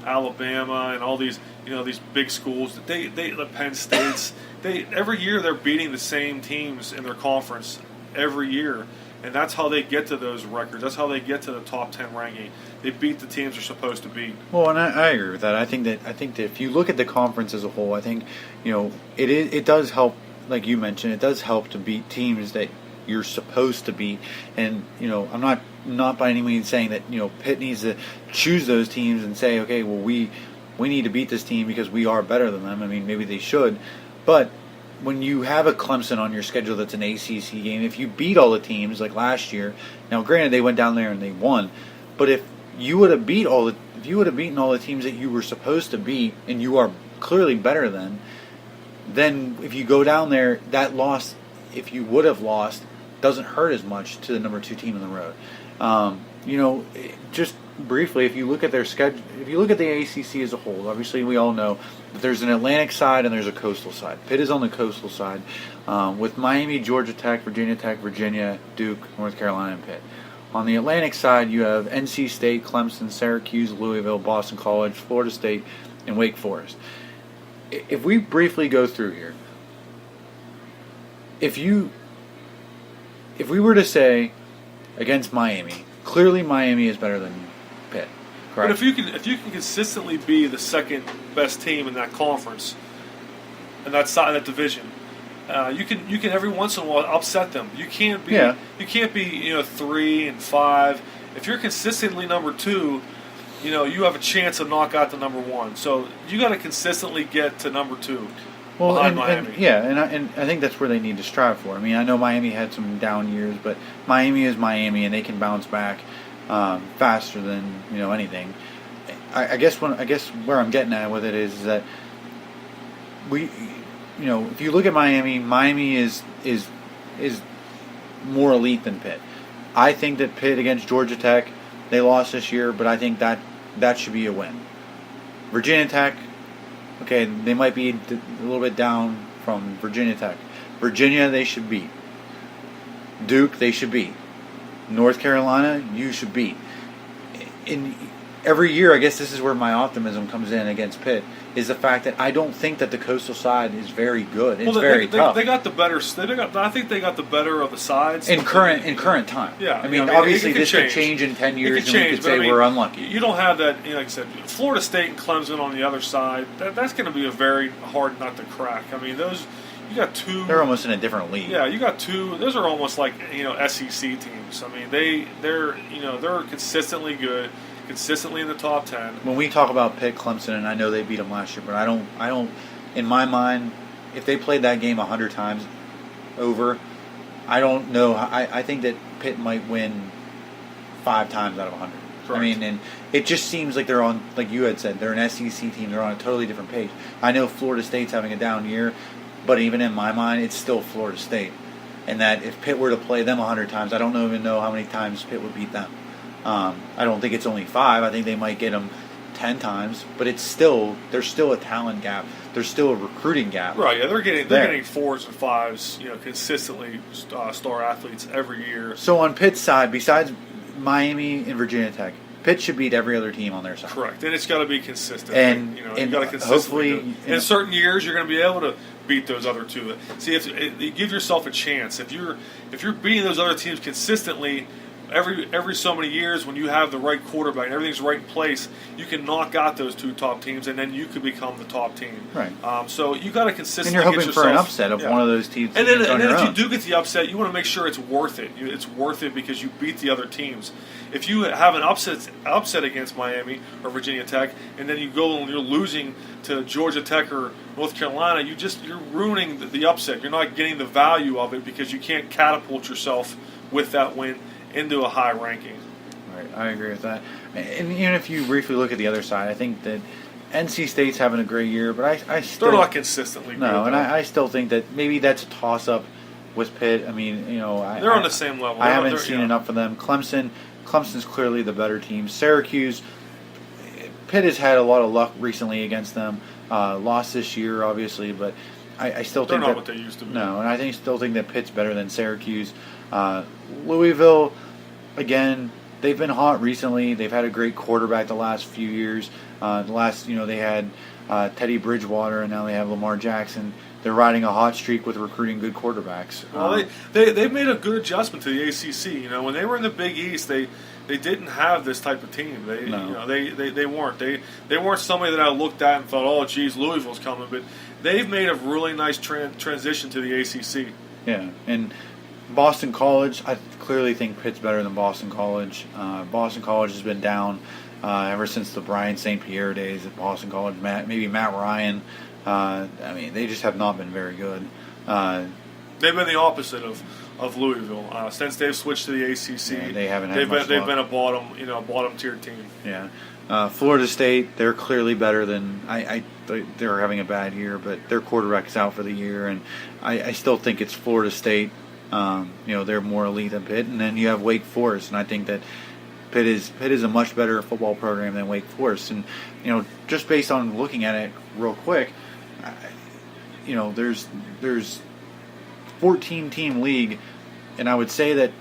Alabama and all these, these big schools. The Penn States. Every year they're beating the same teams in their conference every year. And that's how they get to those records. That's how they get to the top 10 ranking. They beat the teams they're supposed to beat. Well, and I agree with that. I think that if you look at the conference as a whole, I think it does help. Like you mentioned, it does help to beat teams that you're supposed to beat. And I'm not by any means saying that Pitt needs to choose those teams and say, okay, well we need to beat this team because we are better than them. I mean, maybe they should, but when you have a Clemson on your schedule that's an ACC game, if you beat all the teams like last year, now granted they went down there and they won, but if you would have beaten all the teams that you were supposed to beat and you are clearly better than, then if you go down there, that loss, if you would have lost, doesn't hurt as much to the number 2 team on the road. Just briefly, if you look at their schedule, if you look at the ACC as a whole, obviously we all know that there's an Atlantic side and there's a coastal side. Pitt is on the coastal side, with Miami, Georgia Tech, Virginia, Duke, North Carolina, and Pitt. On the Atlantic side, you have NC State, Clemson, Syracuse, Louisville, Boston College, Florida State, and Wake Forest. If we briefly go through here, if we were to say against Miami, clearly Miami is better than Pitt, correct? But if you can consistently be the second best team in that conference, and that division, you can every once in a while upset them. You can't be 3 and 5. If you're consistently number 2, you have a chance to knock out the number 1. So you got to consistently get to number 2. Well, behind Miami. And I think that's where they need to strive for. I mean, I know Miami had some down years, but Miami is Miami, and they can bounce back faster than anything. I guess where I'm getting at with it is that if you look at Miami is more elite than Pitt. I think that Pitt against Georgia Tech, they lost this year, but I think that should be a win. Virginia Tech. Okay, they might be a little bit down from Virginia Tech. Virginia, they should beat. Duke, they should beat. North Carolina, you should beat. In every year, I guess this is where my optimism comes in against Pitt, is the fact that I don't think that the coastal side is very good. It's very tough. They got the better. I think they got the better of the sides in current time. Yeah, I mean obviously this could change in 10 years, and we could say we're unlucky. You don't have that. Like I said, Florida State and Clemson on the other side. That's going to be a very hard nut to crack. I mean, those you got 2. They're almost in a different league. Yeah, you got 2. Those are almost like SEC teams. I mean, they're consistently good. Consistently in the top 10. When we talk about Pitt, Clemson, and I know they beat them last year, but I don't. In my mind, if they played that game 100 times over, I don't know. I think that Pitt might win 5 times out of 100. Correct. I mean, and it just seems like they're on, like you had said, they're an SEC team. They're on a totally different page. I know Florida State's having a down year, but even in my mind, it's still Florida State. And that if Pitt were to play them 100 times, I don't even know how many times Pitt would beat them. I don't think it's only 5. I think they might get them 10 times, but there's still a talent gap. There's still a recruiting gap. Right? Yeah, they're getting 4s and 5s, consistently star athletes every year. So on Pitt's side, besides Miami and Virginia Tech, Pitt should beat every other team on their side. Correct, and it's got to be consistent. And you got to consistently. Hopefully, in certain years, you're going to be able to beat those other 2. See, if you give yourself a chance. If you're beating those other teams consistently. Every so many years, when you have the right quarterback and everything's right in place, you can knock out those 2 top teams, and then you could become the top team. Right. So you got to consistently. And you're hoping for an upset of one of those teams. And then if you do get the upset, you want to make sure it's worth it. It's worth it because you beat the other teams. If you have an upset against Miami or Virginia Tech, and then you go and you're losing to Georgia Tech or North Carolina, you're ruining the upset. You're not getting the value of it because you can't catapult yourself with that win into a high ranking. Right, I agree with that. And even if you briefly look at the other side, I think that NC State's having a great year, but I still... They're not consistently good. No, and I still think that maybe that's a toss-up with Pitt. I mean, they're on the same level. I haven't seen enough of them. Clemson's clearly the better team. Syracuse, Pitt has had a lot of luck recently against them. Lost this year, obviously, but I still think they're not what they used to be. No, and I still think that Pitt's better than Syracuse. Louisville, again, they've been hot recently. They've had a great quarterback the last few years. They had Teddy Bridgewater, and now they have Lamar Jackson. They're riding a hot streak with recruiting good quarterbacks. Well, they've made a good adjustment to the ACC. When they were in the Big East, they didn't have this type of team. They weren't. They weren't somebody that I looked at and thought, oh, geez, Louisville's coming. But they've made a really nice transition to the ACC. Yeah, and Boston College, I clearly think Pitt's better than Boston College. Boston College has been down ever since the Brian St. Pierre days at Boston College. Maybe Matt Ryan. They just have not been very good. They've been the opposite of Louisville since they've switched to the ACC. Yeah, they haven't had They've much been luck. a bottom tier team. Yeah, Florida State, they're clearly better than they're having a bad year, but their quarterback is out for the year, and I still think it's Florida State They're more elite than Pitt, and then you have Wake Forest, and I think that Pitt is a much better football program than Wake Forest, and just based on looking at it real quick, there's 14-team league, and I would say that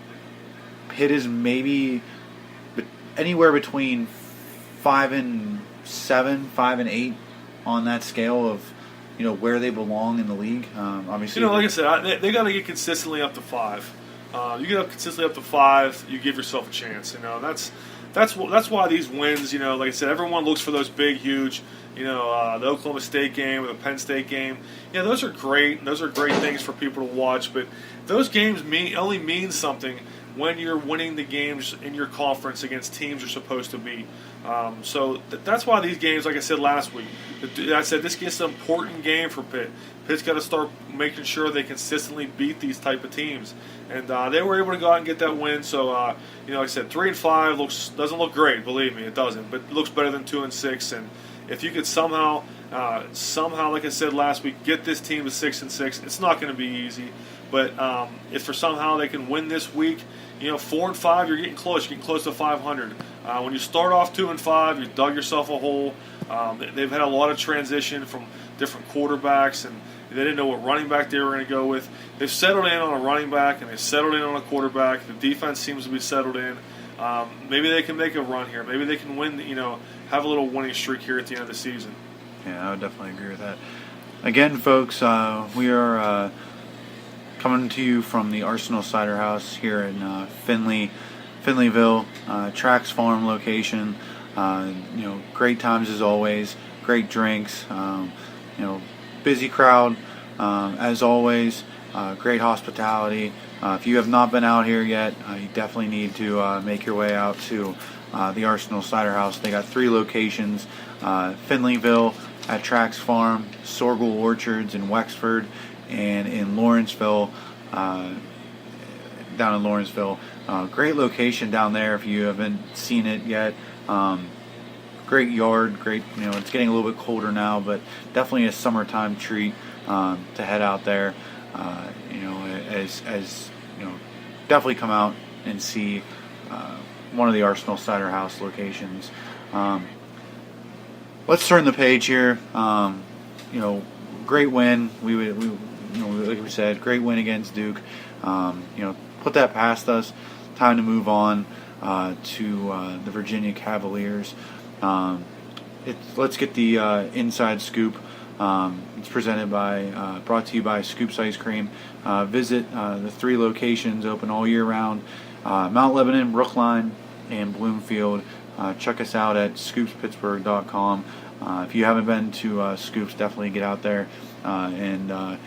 Pitt is maybe anywhere between 5-7, 5-8 on that scale of where they belong in the league. Obviously, like I said, they got to get consistently up to 5. You get up consistently up to 5, you give yourself a chance. That's why these wins. Like I said, everyone looks for those big, huge. The Oklahoma State game or the Penn State game. Those are great. Those are great things for people to watch. But those games only mean something when you're winning the games in your conference against teams you're supposed to beat. So that's why these games, like I said last week, I said this is an important game for Pitt. Pitt's got to start making sure they consistently beat these type of teams, and they were able to go out and get that win. So like I said, 3-5 doesn't look great, believe me, it doesn't, but it looks better than 2-6. And if you could somehow, like I said last week, get this team to 6-6, it's not going to be easy. But if for somehow they can win this week, 4-5, you're getting close. You're getting close to 500. When you start off 2-5, you dug yourself a hole. They've had a lot of transition from different quarterbacks, and they didn't know what running back they were going to go with. They've settled in on a running back, and they've settled in on a quarterback. The defense seems to be settled in. Maybe they can make a run here. Maybe they can win, have a little winning streak here at the end of the season. Yeah, I would definitely agree with that. Again, folks, we are coming to you from the Arsenal Cider House here in Finleyville, Trax Farm location. Great times as always, great drinks, busy crowd as always, great hospitality. If you have not been out here yet, you definitely need to make your way out to the Arsenal Cider House. They got 3 locations, Finleyville at Trax Farm, Sorgel Orchards in Wexford, and in Lawrenceville, down in Lawrenceville. Great location down there if you haven't seen it yet. Great yard, great, it's getting a little bit colder now, but definitely a summertime treat to head out there. Definitely come out and see one of the Arsenal Cider House locations. Let's turn the page here. Great win. Like we said, great win against Duke. Put that past us. Time to move on to the Virginia Cavaliers. Let's get the inside scoop. It's brought to you by Scoops Ice Cream. Visit the 3 locations, open all year round: Mount Lebanon, Brookline, and Bloomfield. Check us out at scoopspittsburgh.com. If you haven't been to Scoops, definitely get out there. They're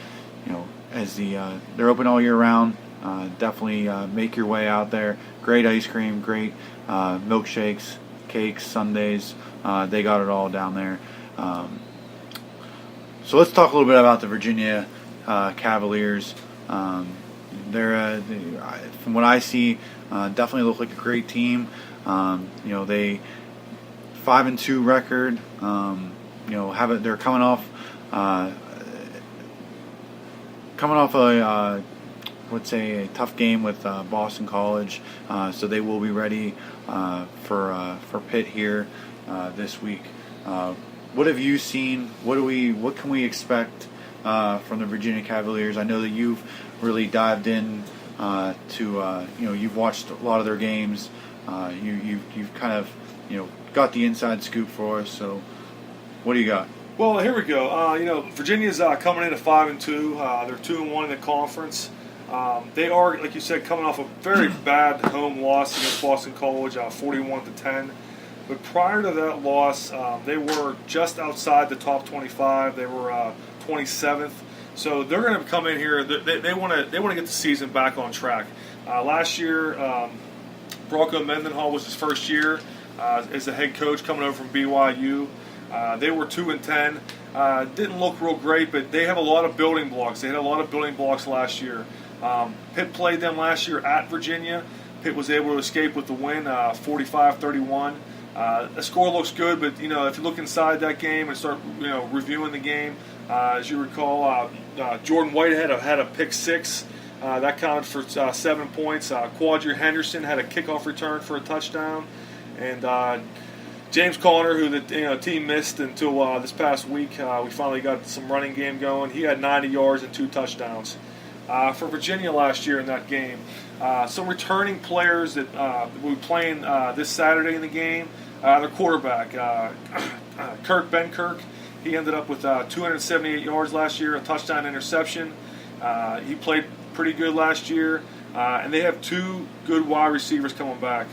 open all year round. Definitely make your way out there. Great ice cream, great milkshakes, cakes, sundaes. They got it all down there. So let's talk a little bit about the Virginia Cavaliers. They're from what I see, definitely look like a great team. They 5-2 record. They're coming off a a tough game with Boston College, so they will be ready for Pitt here this week. What have you seen? What can we expect from the Virginia Cavaliers? I know that you've really dived in you've watched a lot of their games. You've kind of got the inside scoop for us. So what do you got? Well, here we go. Virginia's coming in at 5-2. They're 2-1 in the conference. They are, like you said, coming off a very bad home loss against Boston College, 41-10. But prior to that loss, they were just outside the top 25. They were 27th. So they're going to come in here. They want to get the season back on track. Last year, Bronco Mendenhall was his first year as the head coach coming over from BYU. They were 2-10. Didn't look real great, but they have a lot of building blocks. They had a lot of building blocks last year. Pitt played them last year at Virginia. Pitt was able to escape with the win, 45-31. The score looks good, but if you look inside that game and start reviewing the game, as you recall, Jordan Whitehead had a pick 6 That counted for 7 points. Quadri Henderson had a kickoff return for a touchdown, and James Conner, who the team missed until this past week, we finally got some running game going. He had 90 yards and 2 touchdowns. For Virginia last year in that game, some returning players that will be playing this Saturday in the game. Their quarterback, Kirk Benkirk, he ended up with 278 yards last year, a touchdown interception. He played pretty good last year, and they have 2 good wide receivers coming back.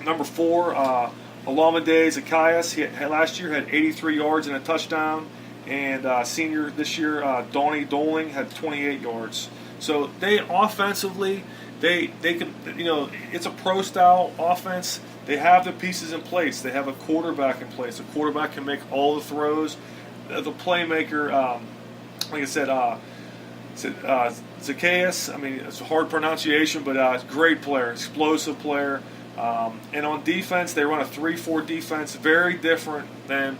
Number 4, Olamide Zacchaeus, last year had 83 yards and a touchdown, and senior this year, Donnie Doling, had 28 yards. So they offensively, they can, it's a pro style offense. They have the pieces in place. They have a quarterback in place. The quarterback can make all the throws. The playmaker, like I said, Zacchaeus, I mean, it's a hard pronunciation, but great player, explosive player. And on defense, they run a 3-4 defense, very different than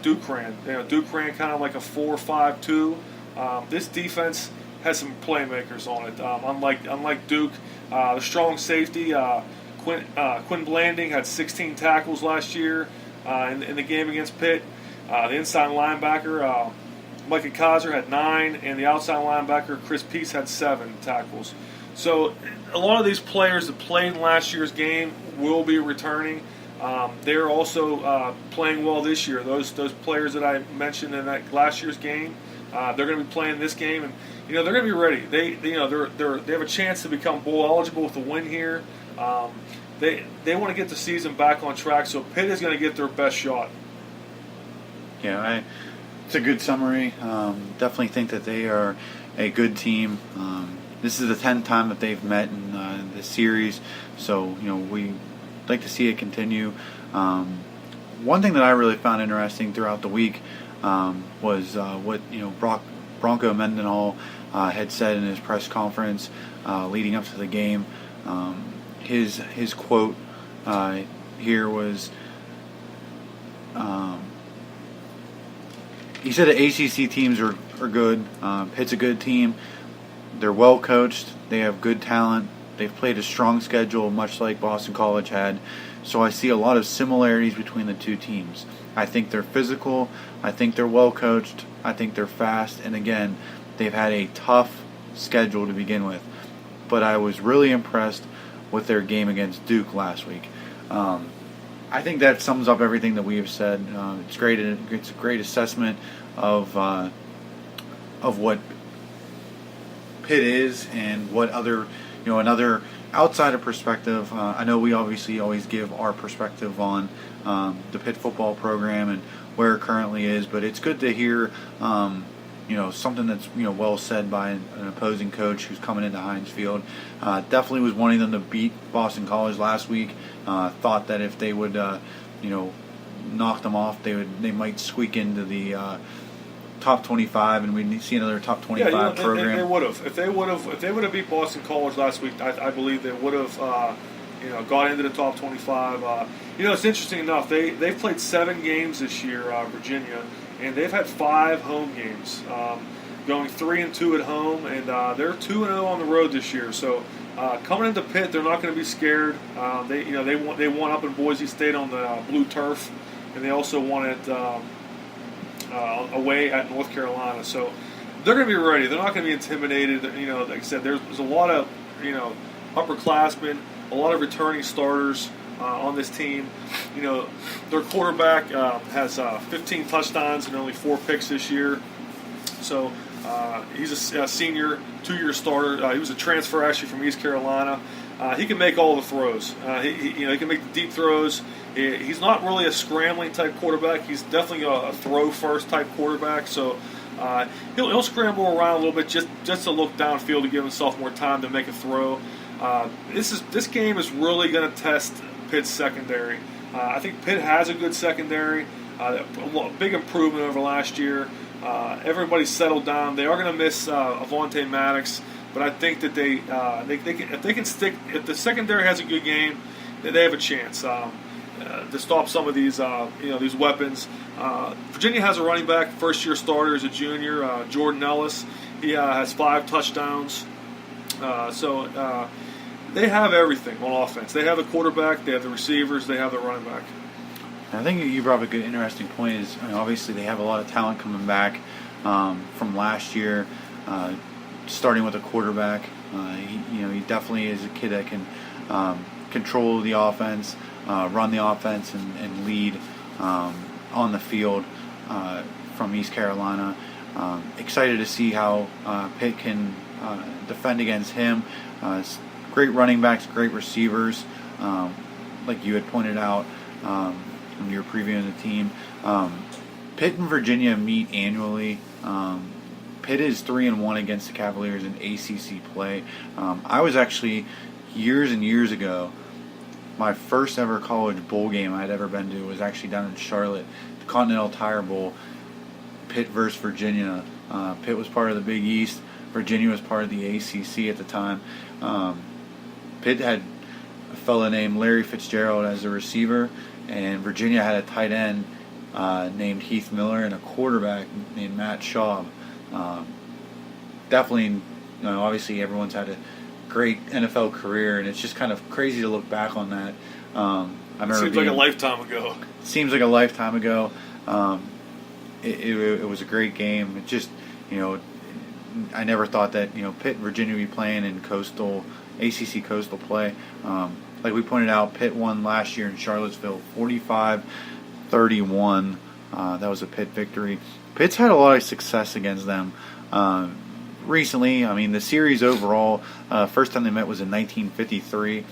Duke ran. Duke ran kind of like a 4-5-2. This defense has some playmakers on it. Unlike Duke, the strong safety, Quinn Blanding had 16 tackles last year in the game against Pitt. The inside linebacker, Micah Kaiser, had 9, and the outside linebacker, Chris Peace, had 7 tackles. So a lot of these players that played in last year's game will be returning. They're also playing well this year. Those players that I mentioned in that last year's game, they're going to be playing this game, and they're going to be ready. They have a chance to become bowl eligible with a win here. They want to get the season back on track, so Pitt is going to get their best shot. Yeah, it's a good summary. Definitely think that they are a good team. This is the 10th time that they've met in this series, so we like to see it continue. One thing that I really found interesting throughout the week was what Bronco Mendenhall had said in his press conference leading up to the game. His quote here was, he said that ACC teams are good. Pitt's a good team. They're well coached. They have good talent. They've played a strong schedule, much like Boston College had. So I see a lot of similarities between the two teams. I think they're physical. I think they're well coached. I think they're fast. And again, they've had a tough schedule to begin with. But I was really impressed with their game against Duke last week. I think that sums up everything that we have said. It's great. It's a great assessment of what Pitt is and what other, another outsider perspective. I know we obviously always give our perspective on the Pitt football program and where it currently is, but it's good to hear something that's well said by an opposing coach who's coming into Heinz Field. Definitely was wanting them to beat Boston College last week. Thought that if they would knock them off, they might squeak into the top 25, and we'd see another top 25 program. They would have. If they would have beat Boston College last week, I believe they would have got into the top 25. It's interesting enough. They've played 7 games this year, Virginia, and they've had 5 home games, going 3-2 at home, and they're 2-0 on the road this year. So coming into Pitt, they're not going to be scared. They won up in Boise State on the blue turf, and they also won it away at North Carolina. So they're going to be ready. They're not going to be intimidated. Like I said, there's a lot of upperclassmen, a lot of returning starters on this team. Their quarterback has 15 touchdowns and only 4 picks this year. So he's a senior, 2-year starter. He was a transfer actually from East Carolina. He can make all the throws. He can make the deep throws. He's not really a scrambling type quarterback. He's definitely a throw first type quarterback. So he'll scramble around a little bit just to look downfield to give himself more time to make a throw. This game is really going to test Pitt's secondary. I think Pitt has a good secondary. A big improvement over last year. Everybody's settled down. They are going to miss Avonte Maddox, but I think that they can, if they can stick. If the secondary has a good game, they have a chance. to stop some of these these weapons. Virginia has a running back, first-year starter as a junior, Jordan Ellis. He has 5 touchdowns. So they have everything on offense. They have the quarterback, they have the receivers, they have the running back. I think you brought up a good, interesting point. Is obviously they have a lot of talent coming back from last year, starting with a quarterback. He definitely is a kid that can control the offense, run the offense, and lead on the field from East Carolina. Excited to see how Pitt can defend against him. Great running backs, great receivers, like you had pointed out when you were previewing the team. Pitt and Virginia meet annually. Pitt is 3-1 against the Cavaliers in ACC play. I was actually years and years ago. My first ever college bowl game I'd ever been to was actually down in Charlotte, the Continental Tire Bowl. Pitt versus Virginia. Pitt was part of the Big East. Virginia was part of the ACC at the time. Pitt had a fellow named Larry Fitzgerald as a receiver, and Virginia had a tight end named Heath Miller and a quarterback named Matt Schaub. Definitely, obviously everyone's had a great NFL career, and it's just kind of crazy to look back on that. It seems like a lifetime ago. Seems like a lifetime ago. It was a great game. It just, I never thought that, Pitt and Virginia would be playing in ACC coastal play. Like we pointed out, Pitt won last year in Charlottesville, 45-31. That was a Pitt victory. Pitt's had a lot of success against them recently. I mean, the series overall, first time they met was in 1953.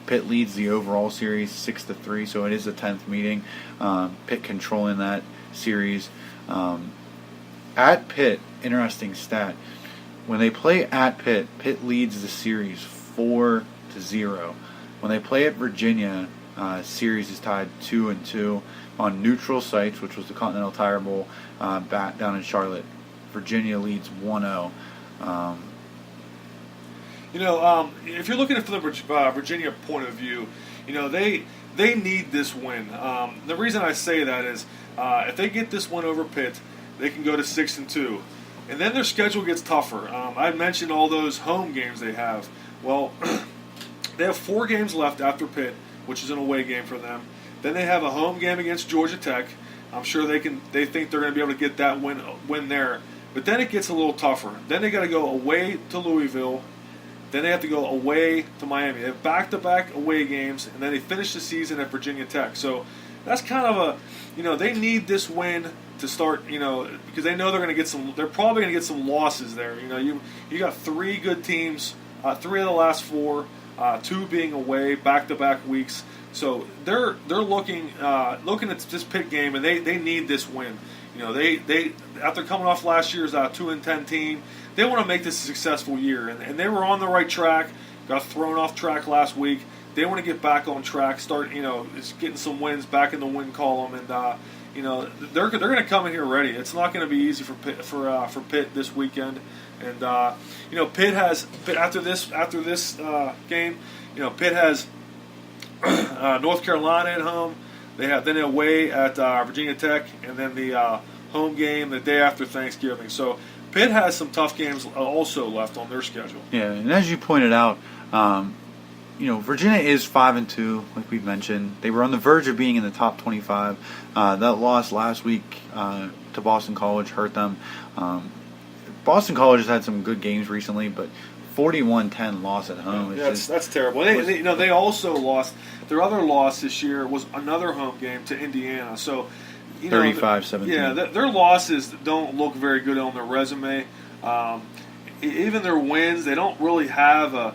Pitt leads the overall series 6-3, so it is the 10th meeting. Pitt controlling that series. At Pitt, interesting stat. When they play at Pitt, Pitt leads the series 4-0. When they play at Virginia, series is tied 2-2 on neutral sites, which was the Continental Tire Bowl down in Charlotte. Virginia leads 1-0. If you're looking at it from the Virginia point of view, they need this win. The reason I say that is if they get this win over Pitt, they can go to 6-2, and then their schedule gets tougher. I mentioned all those home games they have. Well, they have 4 games left after Pitt, which is an away game for them. Then they have a home game against Georgia Tech. I'm sure they think they're going to be able to get that win there. But then it gets a little tougher. Then they got to go away to Louisville. Then they have to go away to Miami. They have back-to-back away games, and then they finish the season at Virginia Tech. So that's kind of they need this win to start, because they know they're going to get some. They're probably going to get some losses there. You got 3 good teams, 3 of the last 4, 2 being away, back-to-back weeks. So they're looking at this Pitt game, and they need this win. They after coming off last year's 2-10 team, they want to make this a successful year, and they were on the right track. Got thrown off track last week. They want to get back on track, start getting some wins back in the win column, and they're going to come in here ready. It's not going to be easy for Pitt this weekend, and Pitt has after this game, Pitt has North Carolina at home. They have then away at Virginia Tech, and then the home game the day after Thanksgiving. So Pitt has some tough games also left on their schedule. Yeah, and as you pointed out, Virginia is 5-2, like we've mentioned. They were on the verge of being in the top 25. That loss last week to Boston College hurt them. Boston College has had some good games recently, but 41-10 loss at home. That's terrible. They also lost. Their other loss this year was another home game to Indiana. So 35-17. Yeah, their losses don't look very good on their resume. Even their wins, they don't really have a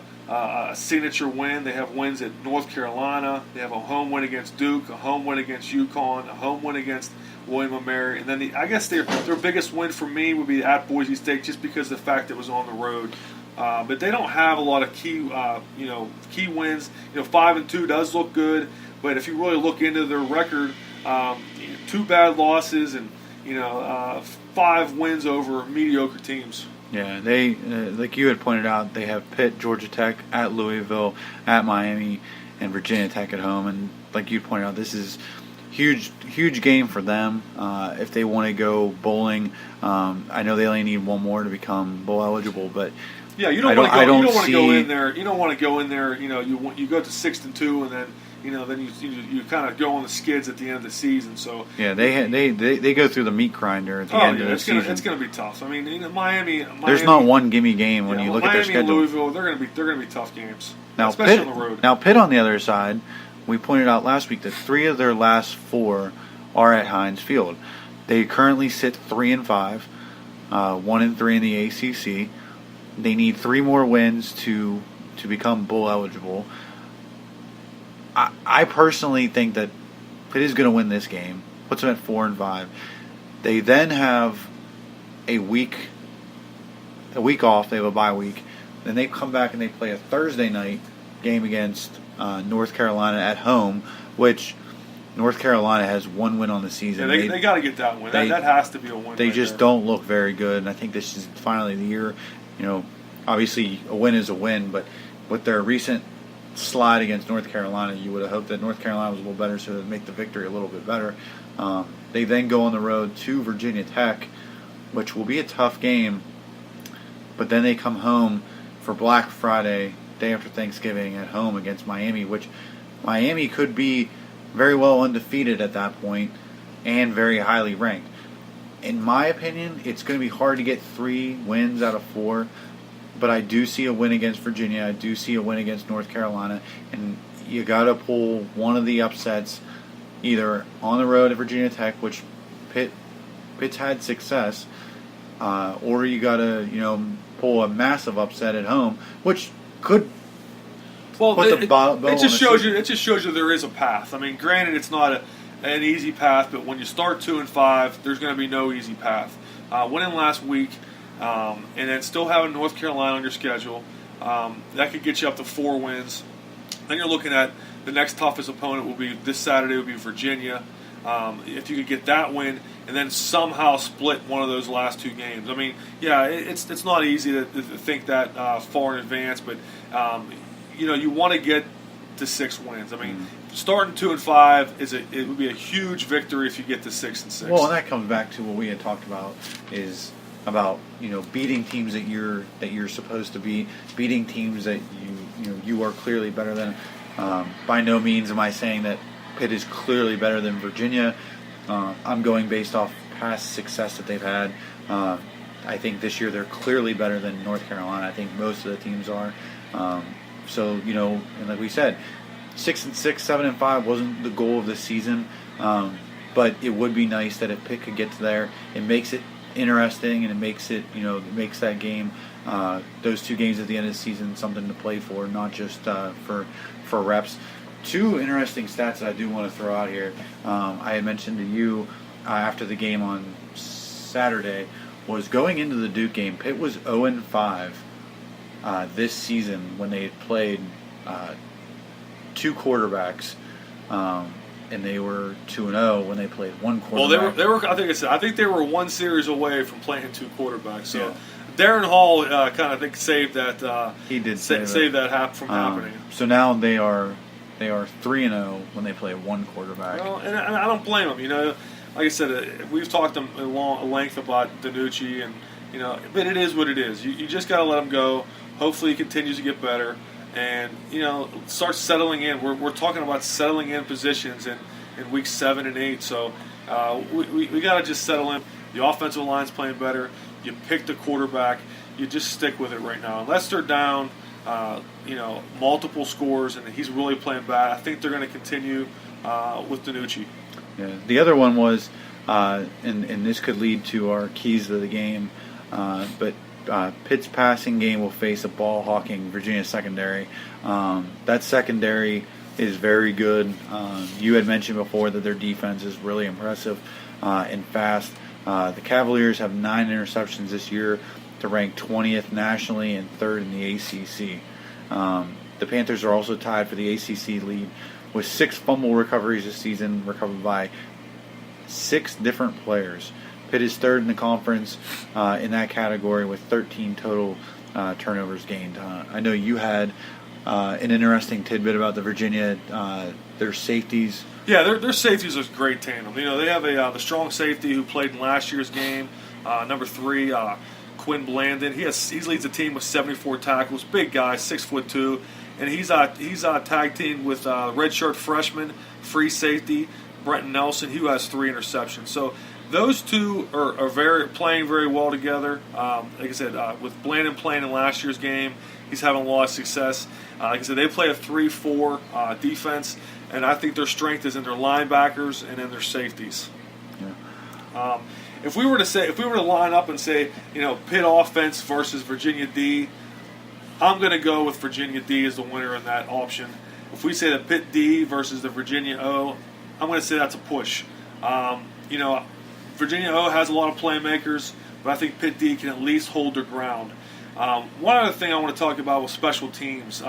signature win. They have wins at North Carolina. They have a home win against Duke, a home win against UConn, a home win against William & Mary, and then I guess their biggest win for me would be at Boise State, just because of the fact it was on the road. But they don't have a lot of key wins. 5-2 does look good, but if you really look into their record, 2 bad losses and 5 wins over mediocre teams. Yeah, they like you had pointed out, they have Pitt, Georgia Tech, at Louisville, at Miami, and Virginia Tech at home, and like you pointed out, this is huge game for them if they want to go bowling. I know they only need one more to become bowl eligible, but yeah, you don't want to go in there. You don't want to go in there. You go to 6-2, and then you kind of go on the skids at the end of the season. So yeah, they go through the meat grinder at the end of the season. It's going to be tough. I mean, Miami. There's not one gimme game when you look Miami at their schedule. And Louisville, they're going to be tough games, now, especially Pitt, on the road. Now Pitt on the other side, we pointed out last week that 3 of their last 4 are at Heinz Field. They currently sit 3-5, 1-3 in the ACC. They need 3 more wins to become bowl eligible. I personally think that Pitt is going to win this game. Puts them at 4-5. They then have a week off. They have a bye week. Then they come back and they play a Thursday night game against North Carolina at home, which North Carolina has 1 win on the season. Yeah, they got to get that win. That has to be a win. They right just there. don't look very good, and I think this is finally the year. Obviously a win is a win, but with their recent slide against North Carolina, you would have hoped that North Carolina was a little better, so to make the victory a little bit better. They then go on the road to Virginia Tech, which will be a tough game, but then they come home for Black Friday, day after Thanksgiving, at home against Miami, which Miami could be very well undefeated at that point and very highly ranked. In my opinion, it's going to be hard to get 3 wins out of 4, but I do see a win against Virginia. I do see a win against North Carolina, and you got to pull one of the upsets either on the road at Virginia Tech, which Pitt's had success, or you got to pull a massive upset at home, which could. Well, it just shows you. It just shows you there is a path. I mean, granted, it's not an easy path, but when you start 2-5, there's going to be no easy path. Winning last week, and then still having North Carolina on your schedule, that could get you up to 4 wins. Then you're looking at the next toughest opponent will be this Saturday. Will be Virginia. If you could get that win, and then somehow split one of those last 2 games. I mean, yeah, it's not easy to think that far in advance, but. You want to get to 6 wins. I mean, starting 2-5 it would be a huge victory if you get to 6-6. Well, and that comes back to what we had talked about is about beating teams that you're supposed to beat, beating teams that you are clearly better than. By no means am I saying that Pitt is clearly better than Virginia. I'm going based off past success that they've had. I think this year they're clearly better than North Carolina. I think most of the teams are. So, and like we said, 6-6, 7-5 wasn't the goal of the season, but it would be nice that if Pitt could get to there. It makes it interesting, and it makes makes that game, those 2 games at the end of the season, something to play for, not just for reps. 2 interesting stats that I do want to throw out here. I had mentioned to you after the game on Saturday was going into the Duke game. Pitt was 0-5. This season when they had played 2 quarterbacks, and they were 2-0 when they played 1 quarterback. Well, they were. I think they were 1 series away from playing 2 quarterbacks. So yeah. Darren Hall kind of saved that. He did save that from happening. So now they are 3-0 when they play 1 quarterback. Well, and I don't blame them. Like I said, we've talked at length about DiNucci, and but it is what it is. You just got to let him go. Hopefully he continues to get better and, start settling in. We're talking about settling in positions in weeks 7 and 8. So we got to just settle in. The offensive line's playing better. You pick the quarterback. You just stick with it right now. Unless they're down, multiple scores and he's really playing bad, I think they're going to continue with DiNucci. Yeah. The other one was, and this could lead to our keys to the game, but Pitt's passing game will face a ball-hawking Virginia secondary. That secondary is very good. You had mentioned before that their defense is really impressive and fast. The Cavaliers have 9 interceptions this year to rank 20th nationally and 3rd in the ACC. The Panthers are also tied for the ACC lead with 6 fumble recoveries this season, recovered by 6 different players. Pitt is 3rd in the conference in that category with 13 total turnovers gained. I know you had an interesting tidbit about the Virginia, their safeties. Yeah, their safeties are a great tandem. You know, they have the strong safety who played in last year's game, number 3, Quinn Blandon. He leads the team with 74 tackles. Big guy, 6'2", and he's tag teamed with redshirt freshman free safety Brenton Nelson, who has 3 interceptions. So those two are playing very well together. Like I said, with Blandon playing in last year's game, he's having a lot of success. Like I said, they play a 3-4 defense, and I think their strength is in their linebackers and in their safeties. Yeah. If we were to line up and say, you know, Pitt offense versus Virginia D, I'm going to go with Virginia D as the winner in that option. If we say the Pitt D versus the Virginia O, I'm going to say that's a push. You know, Virginia O has a lot of playmakers, but I think Pitt D can at least hold their ground. One other thing I want to talk about with special teams.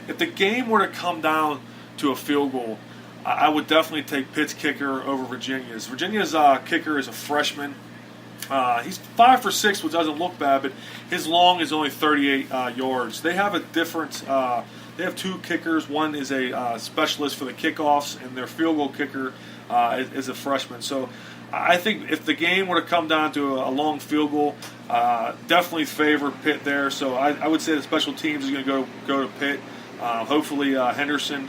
If the game were to come down to a field goal, I would definitely take Pitt's kicker over Virginia's. Virginia's kicker is a freshman. He's 5 for 6, which doesn't look bad, but his long is only 38 yards. They have a different. They have 2 kickers. One is a specialist for the kickoffs, and their field goal kicker is a freshman. So I think if the game were to come down to a long field goal, definitely favor Pitt there. So I would say the special teams is going to go to Pitt. Hopefully Henderson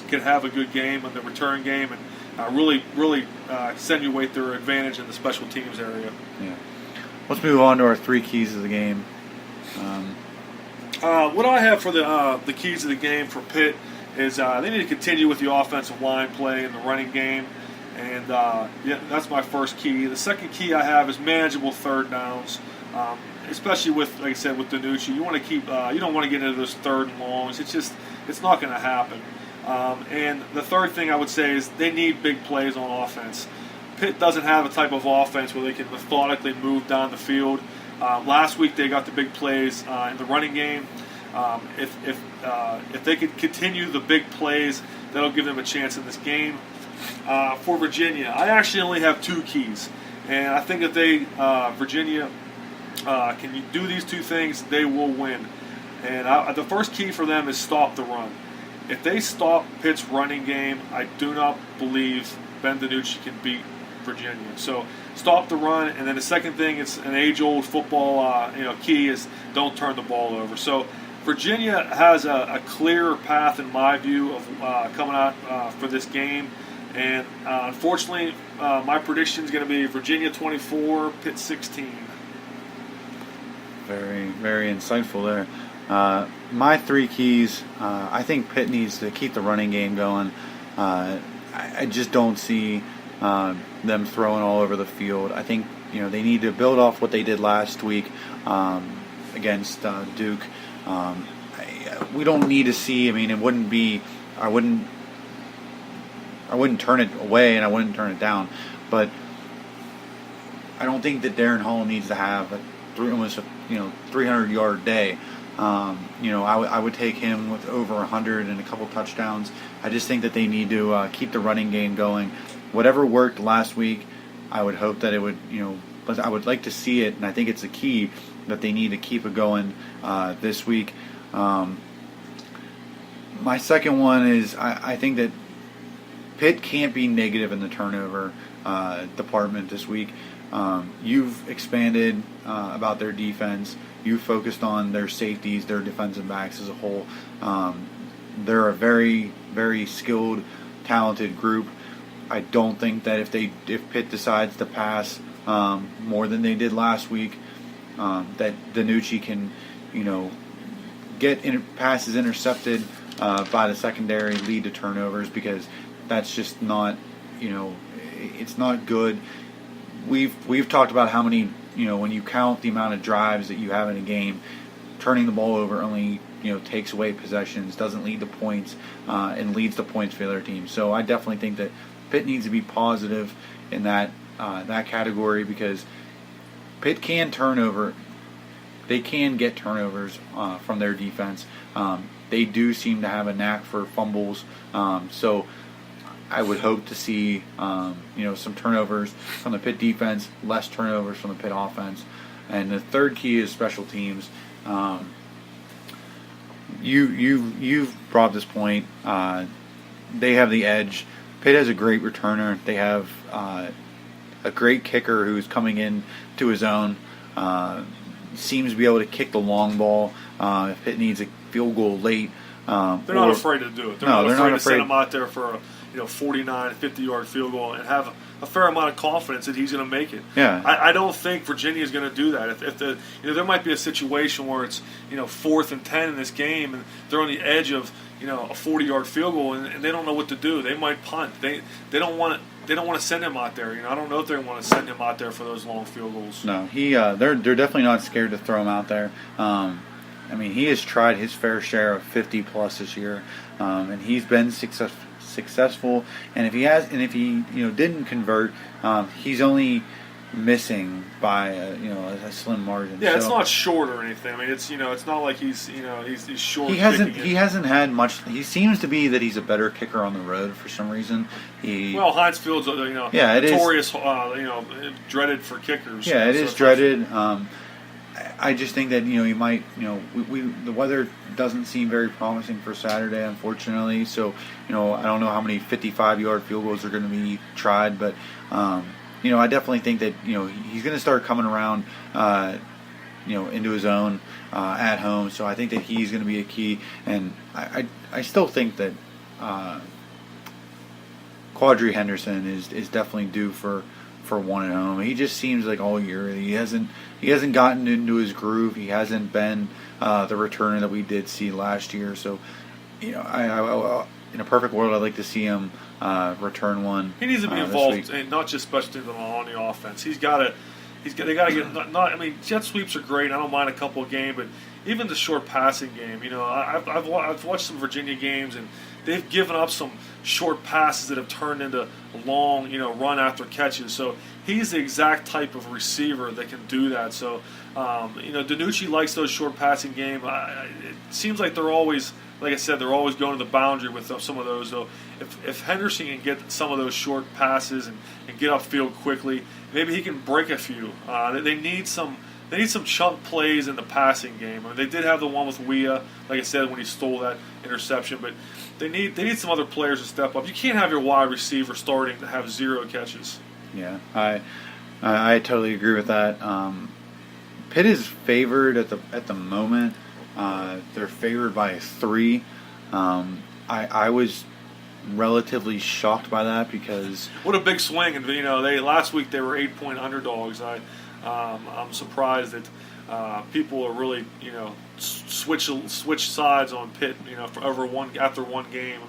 can have a good game in the return game and really accentuate their advantage in the special teams area. Yeah. Let's move on to our 3 keys of the game. What I have for the keys of the game for Pitt is they need to continue with the offensive line play in the running game. And yeah, that's my first key. The second key I have is manageable third downs, especially with, like I said, with DiNucci. You want to keep, you don't want to get into those third and longs. It's not going to happen. And the third thing I would say is they need big plays on offense. Pitt doesn't have a type of offense where they can methodically move down the field. Last week they got the big plays in the running game. If they could continue the big plays, that'll give them a chance in this game. For Virginia, I actually only have 2 keys, and I think if Virginia can do these 2 things, they will win. And the first key for them is stop the run. If they stop Pitt's running game, I do not believe Ben DiNucci can beat Virginia. So stop the run, and then the second thing, it's an age-old football key, is don't turn the ball over. So Virginia has a clear path, in my view, of coming out for this game. And unfortunately, my prediction is going to be Virginia 24, Pitt 16. Very, very insightful there. My 3 keys, I think Pitt needs to keep the running game going. I just don't see them throwing all over the field. I think they need to build off what they did last week against Duke. We don't need to see. I mean, it wouldn't be. I wouldn't turn it away and I wouldn't turn it down, but I don't think that Darren Hall needs to have almost a 300-yard day. I would take him with over 100 and a couple touchdowns. I just think that they need to keep the running game going. Whatever worked last week, I would hope that it would, but I would like to see it, and I think it's a key that they need to keep it going this week. My second one is I think that Pitt can't be negative in the turnover department this week. You've expanded about their defense. You focused on their safeties, their defensive backs as a whole. They're a very, very skilled, talented group. I don't think that if Pitt decides to pass more than they did last week, that DiNucci can, get passes intercepted by the secondary, lead to turnovers, because that's just not, it's not good. We've talked about how many, when you count the amount of drives that you have in a game, turning the ball over only, takes away possessions, doesn't lead to points, and leads to points for the other team. So I definitely think that Pitt needs to be positive in that category, because Pitt can turnover. They can get turnovers from their defense. They do seem to have a knack for fumbles. So I would hope to see, some turnovers from the Pitt defense, less turnovers from the Pitt offense. And the third key is special teams. you've brought this point. They have the edge. Pitt has a great returner. They have a great kicker who's coming in to his own. Seems to be able to kick the long ball. If Pitt needs a field goal late, they're not afraid to do it. They're not afraid to send him out there for a 49, 50-yard field goal and have a fair amount of confidence that he's going to make it. Yeah. I don't think Virginia is going to do that. If there might be a situation where it's 4th and 10 in this game and they're on the edge of a 40-yard field goal and they don't know what to do. They might punt. They don't want to send him out there. I don't know if they want to send him out there for those long field goals. No, they're definitely not scared to throw him out there. He has tried his fair share of 50 plus this year, and he's been successful. And if he didn't convert, he's only missing by a slim margin. Yeah, so, it's not short or anything. It's not like he's short. He hasn't had much. He seems to be that he's a better kicker on the road for some reason. Heinz Field's notorious, dreaded for kickers. Yeah, it is dreaded. I just think that he might the weather doesn't seem very promising for Saturday, unfortunately. So I don't know how many 55-yard field goals are going to be tried, but I definitely think that he's going to start coming around into his own at home. So I think that he's going to be a key, and I still think that Quadri Henderson is definitely due for one at home. He just seems like all year he hasn't gotten into his groove. He hasn't been the returner that we did see last year. So I in a perfect world, I'd like to see him return one. He needs to be involved, and not just special teams on the offense. They got to get. Jet sweeps are great. I don't mind a couple of games, but even the short passing game. I've watched some Virginia games, and they've given up some short passes that have turned into long, run after catches. So he's the exact type of receiver that can do that. So, DiNucci likes those short passing games. It seems like they're always, like I said, they're always going to the boundary with some of those. So if Henderson can get some of those short passes and get upfield quickly, maybe he can break a few. They need some chunk plays in the passing game. They did have the one with Weah, like I said, when he stole that interception, but they need some other players to step up. You can't have your wide receiver starting to have 0 catches. Yeah, I totally agree with that. Pitt is favored at the moment. They're favored by 3. I was relatively shocked by that because what a big swing! And last week they were 8-point underdogs. I'm surprised that people are really switch sides on Pitt after one game.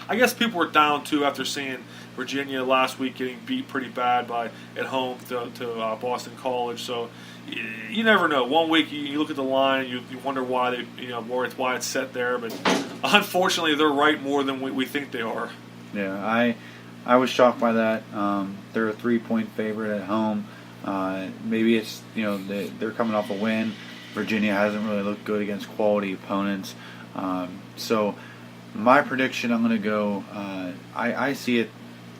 I guess people were down too after seeing Virginia last week getting beat pretty bad at home to Boston College. So you never know. One week you look at the line, you wonder why why it's set there, but unfortunately they're right more than we think they are. Yeah, I was shocked by that. They're a 3-point favorite at home. Maybe it's they're coming off a win. Virginia hasn't really looked good against quality opponents. So my prediction, I'm going to go. I see it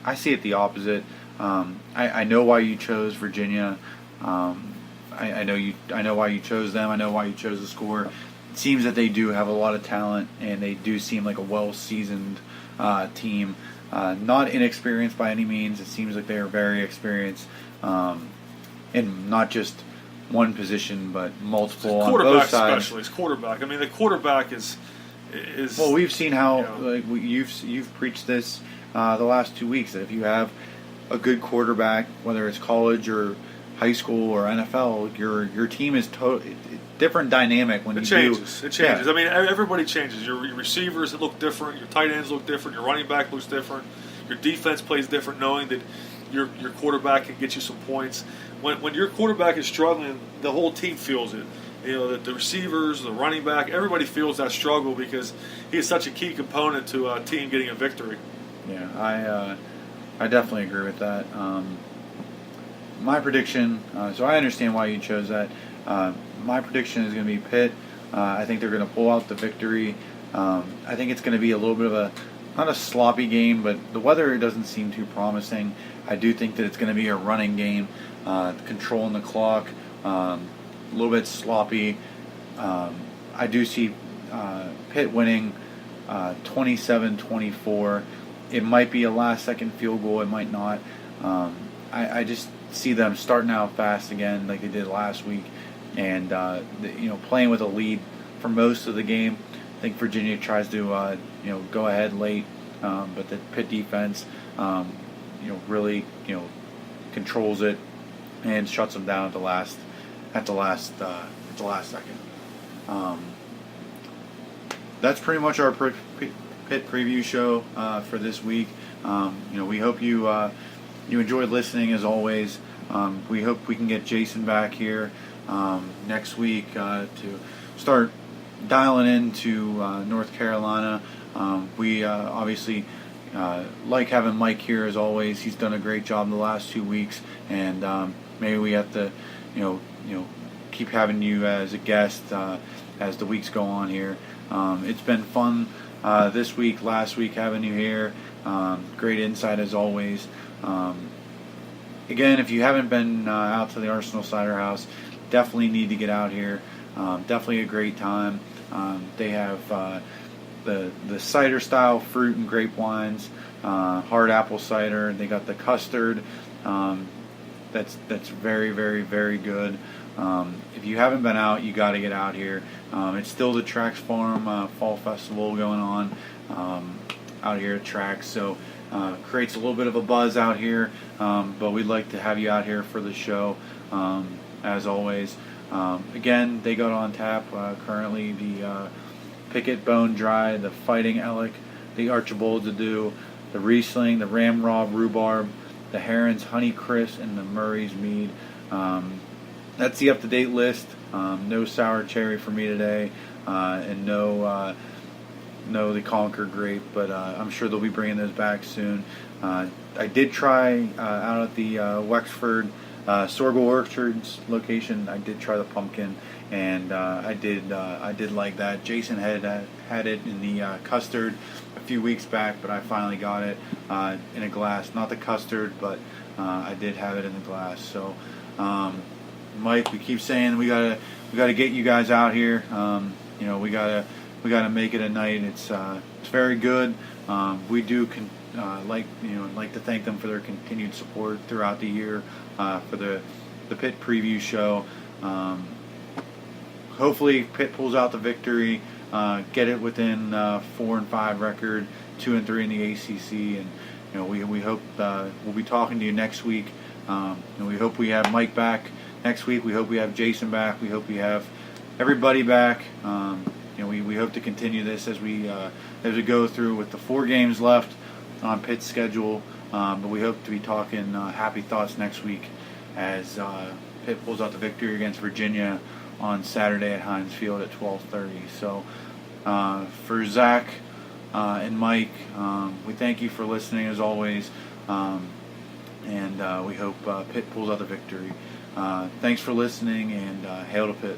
the opposite. I know why you chose Virginia. I know why you chose them. I know why you chose the score. It seems that they do have a lot of talent, and they do seem like a well-seasoned team. Not inexperienced by any means. It seems like they are very experienced. In not just one position, but multiple on both sides. Specialist quarterback. The quarterback is. Well, we've seen how you've preached this the last 2 weeks that if you have a good quarterback, whether it's college or high school or NFL, your team is different dynamic when it changes. It changes. Yeah. Everybody changes. Your receivers look different. Your tight ends look different. Your running back looks different. Your defense plays different, knowing that your quarterback can get you some points. When your quarterback is struggling, the whole team feels it. The receivers, the running back, everybody feels that struggle because he is such a key component to a team getting a victory. Yeah, I definitely agree with that. My prediction, so I understand why you chose that. My prediction is going to be Pitt. I think they're going to pull out the victory. I think it's going to be a little bit of not a sloppy game, but the weather doesn't seem too promising. I do think that it's going to be a running game, controlling the clock, a little bit sloppy. I do see Pitt winning 27-24. It might be a last-second field goal. It might not. I just see them starting out fast again, like they did last week, and playing with a lead for most of the game. I think Virginia tries to go ahead late, but the Pitt defense really controls it and shuts them down at the last second. That's pretty much our Pitt preview show for this week. We hope you enjoyed listening as always. We hope we can get Jason back here next week to start dialing into North Carolina. We obviously like having Mike here as always. He's done a great job in the last 2 weeks, and maybe we have to keep having you as a guest as the weeks go on here. It's been fun this week, last week having you here. Great insight as always. Again, if you haven't been out to the Arsenal Cider House, definitely need to get out here. Definitely a great time. They have the cider style fruit and grape wines, hard apple cider. They got the custard. That's very, very, very good. If you haven't been out, you got to get out here. It's still the Trax Farm Fall Festival going on out here at Trax, so creates a little bit of a buzz out here. But we'd like to have you out here for the show, as always. Again, they got on tap currently the Pickett Bone Dry, the Fighting Elk, the Archibald Ado, the Riesling, the Ramrod Rhubarb, the Heron's Honey Crisp, and the Murray's Mead. That's the up-to-date list. No sour cherry for me today, and no the Concord grape, but I'm sure they'll be bringing those back soon. I did try out at the Wexford Sorghum Orchards location. I did try the pumpkin, and I did like that. Jason had it in the custard a few weeks back, but I finally got it in a glass. Not the custard, but I did have it in the glass. So, Mike, we keep saying we gotta get you guys out here. We gotta make it a night. It's very good. We do like to thank them for their continued support throughout the year for the Pitt preview show. Hopefully Pitt pulls out the victory, get it within 4-5 record, 2-3 in the ACC, and we hope we'll be talking to you next week. And we hope we have Mike back next week. We hope we have Jason back. We hope we have everybody back. We hope to continue this as we go through with the 4 games left on Pitt's schedule. But we hope to be talking happy thoughts next week as Pitt pulls out the victory against Virginia on Saturday at Heinz Field at 12:30. So for Zach and Mike, we thank you for listening as always, and we hope Pitt pulls out the victory. Thanks for listening, and hail to Pitt.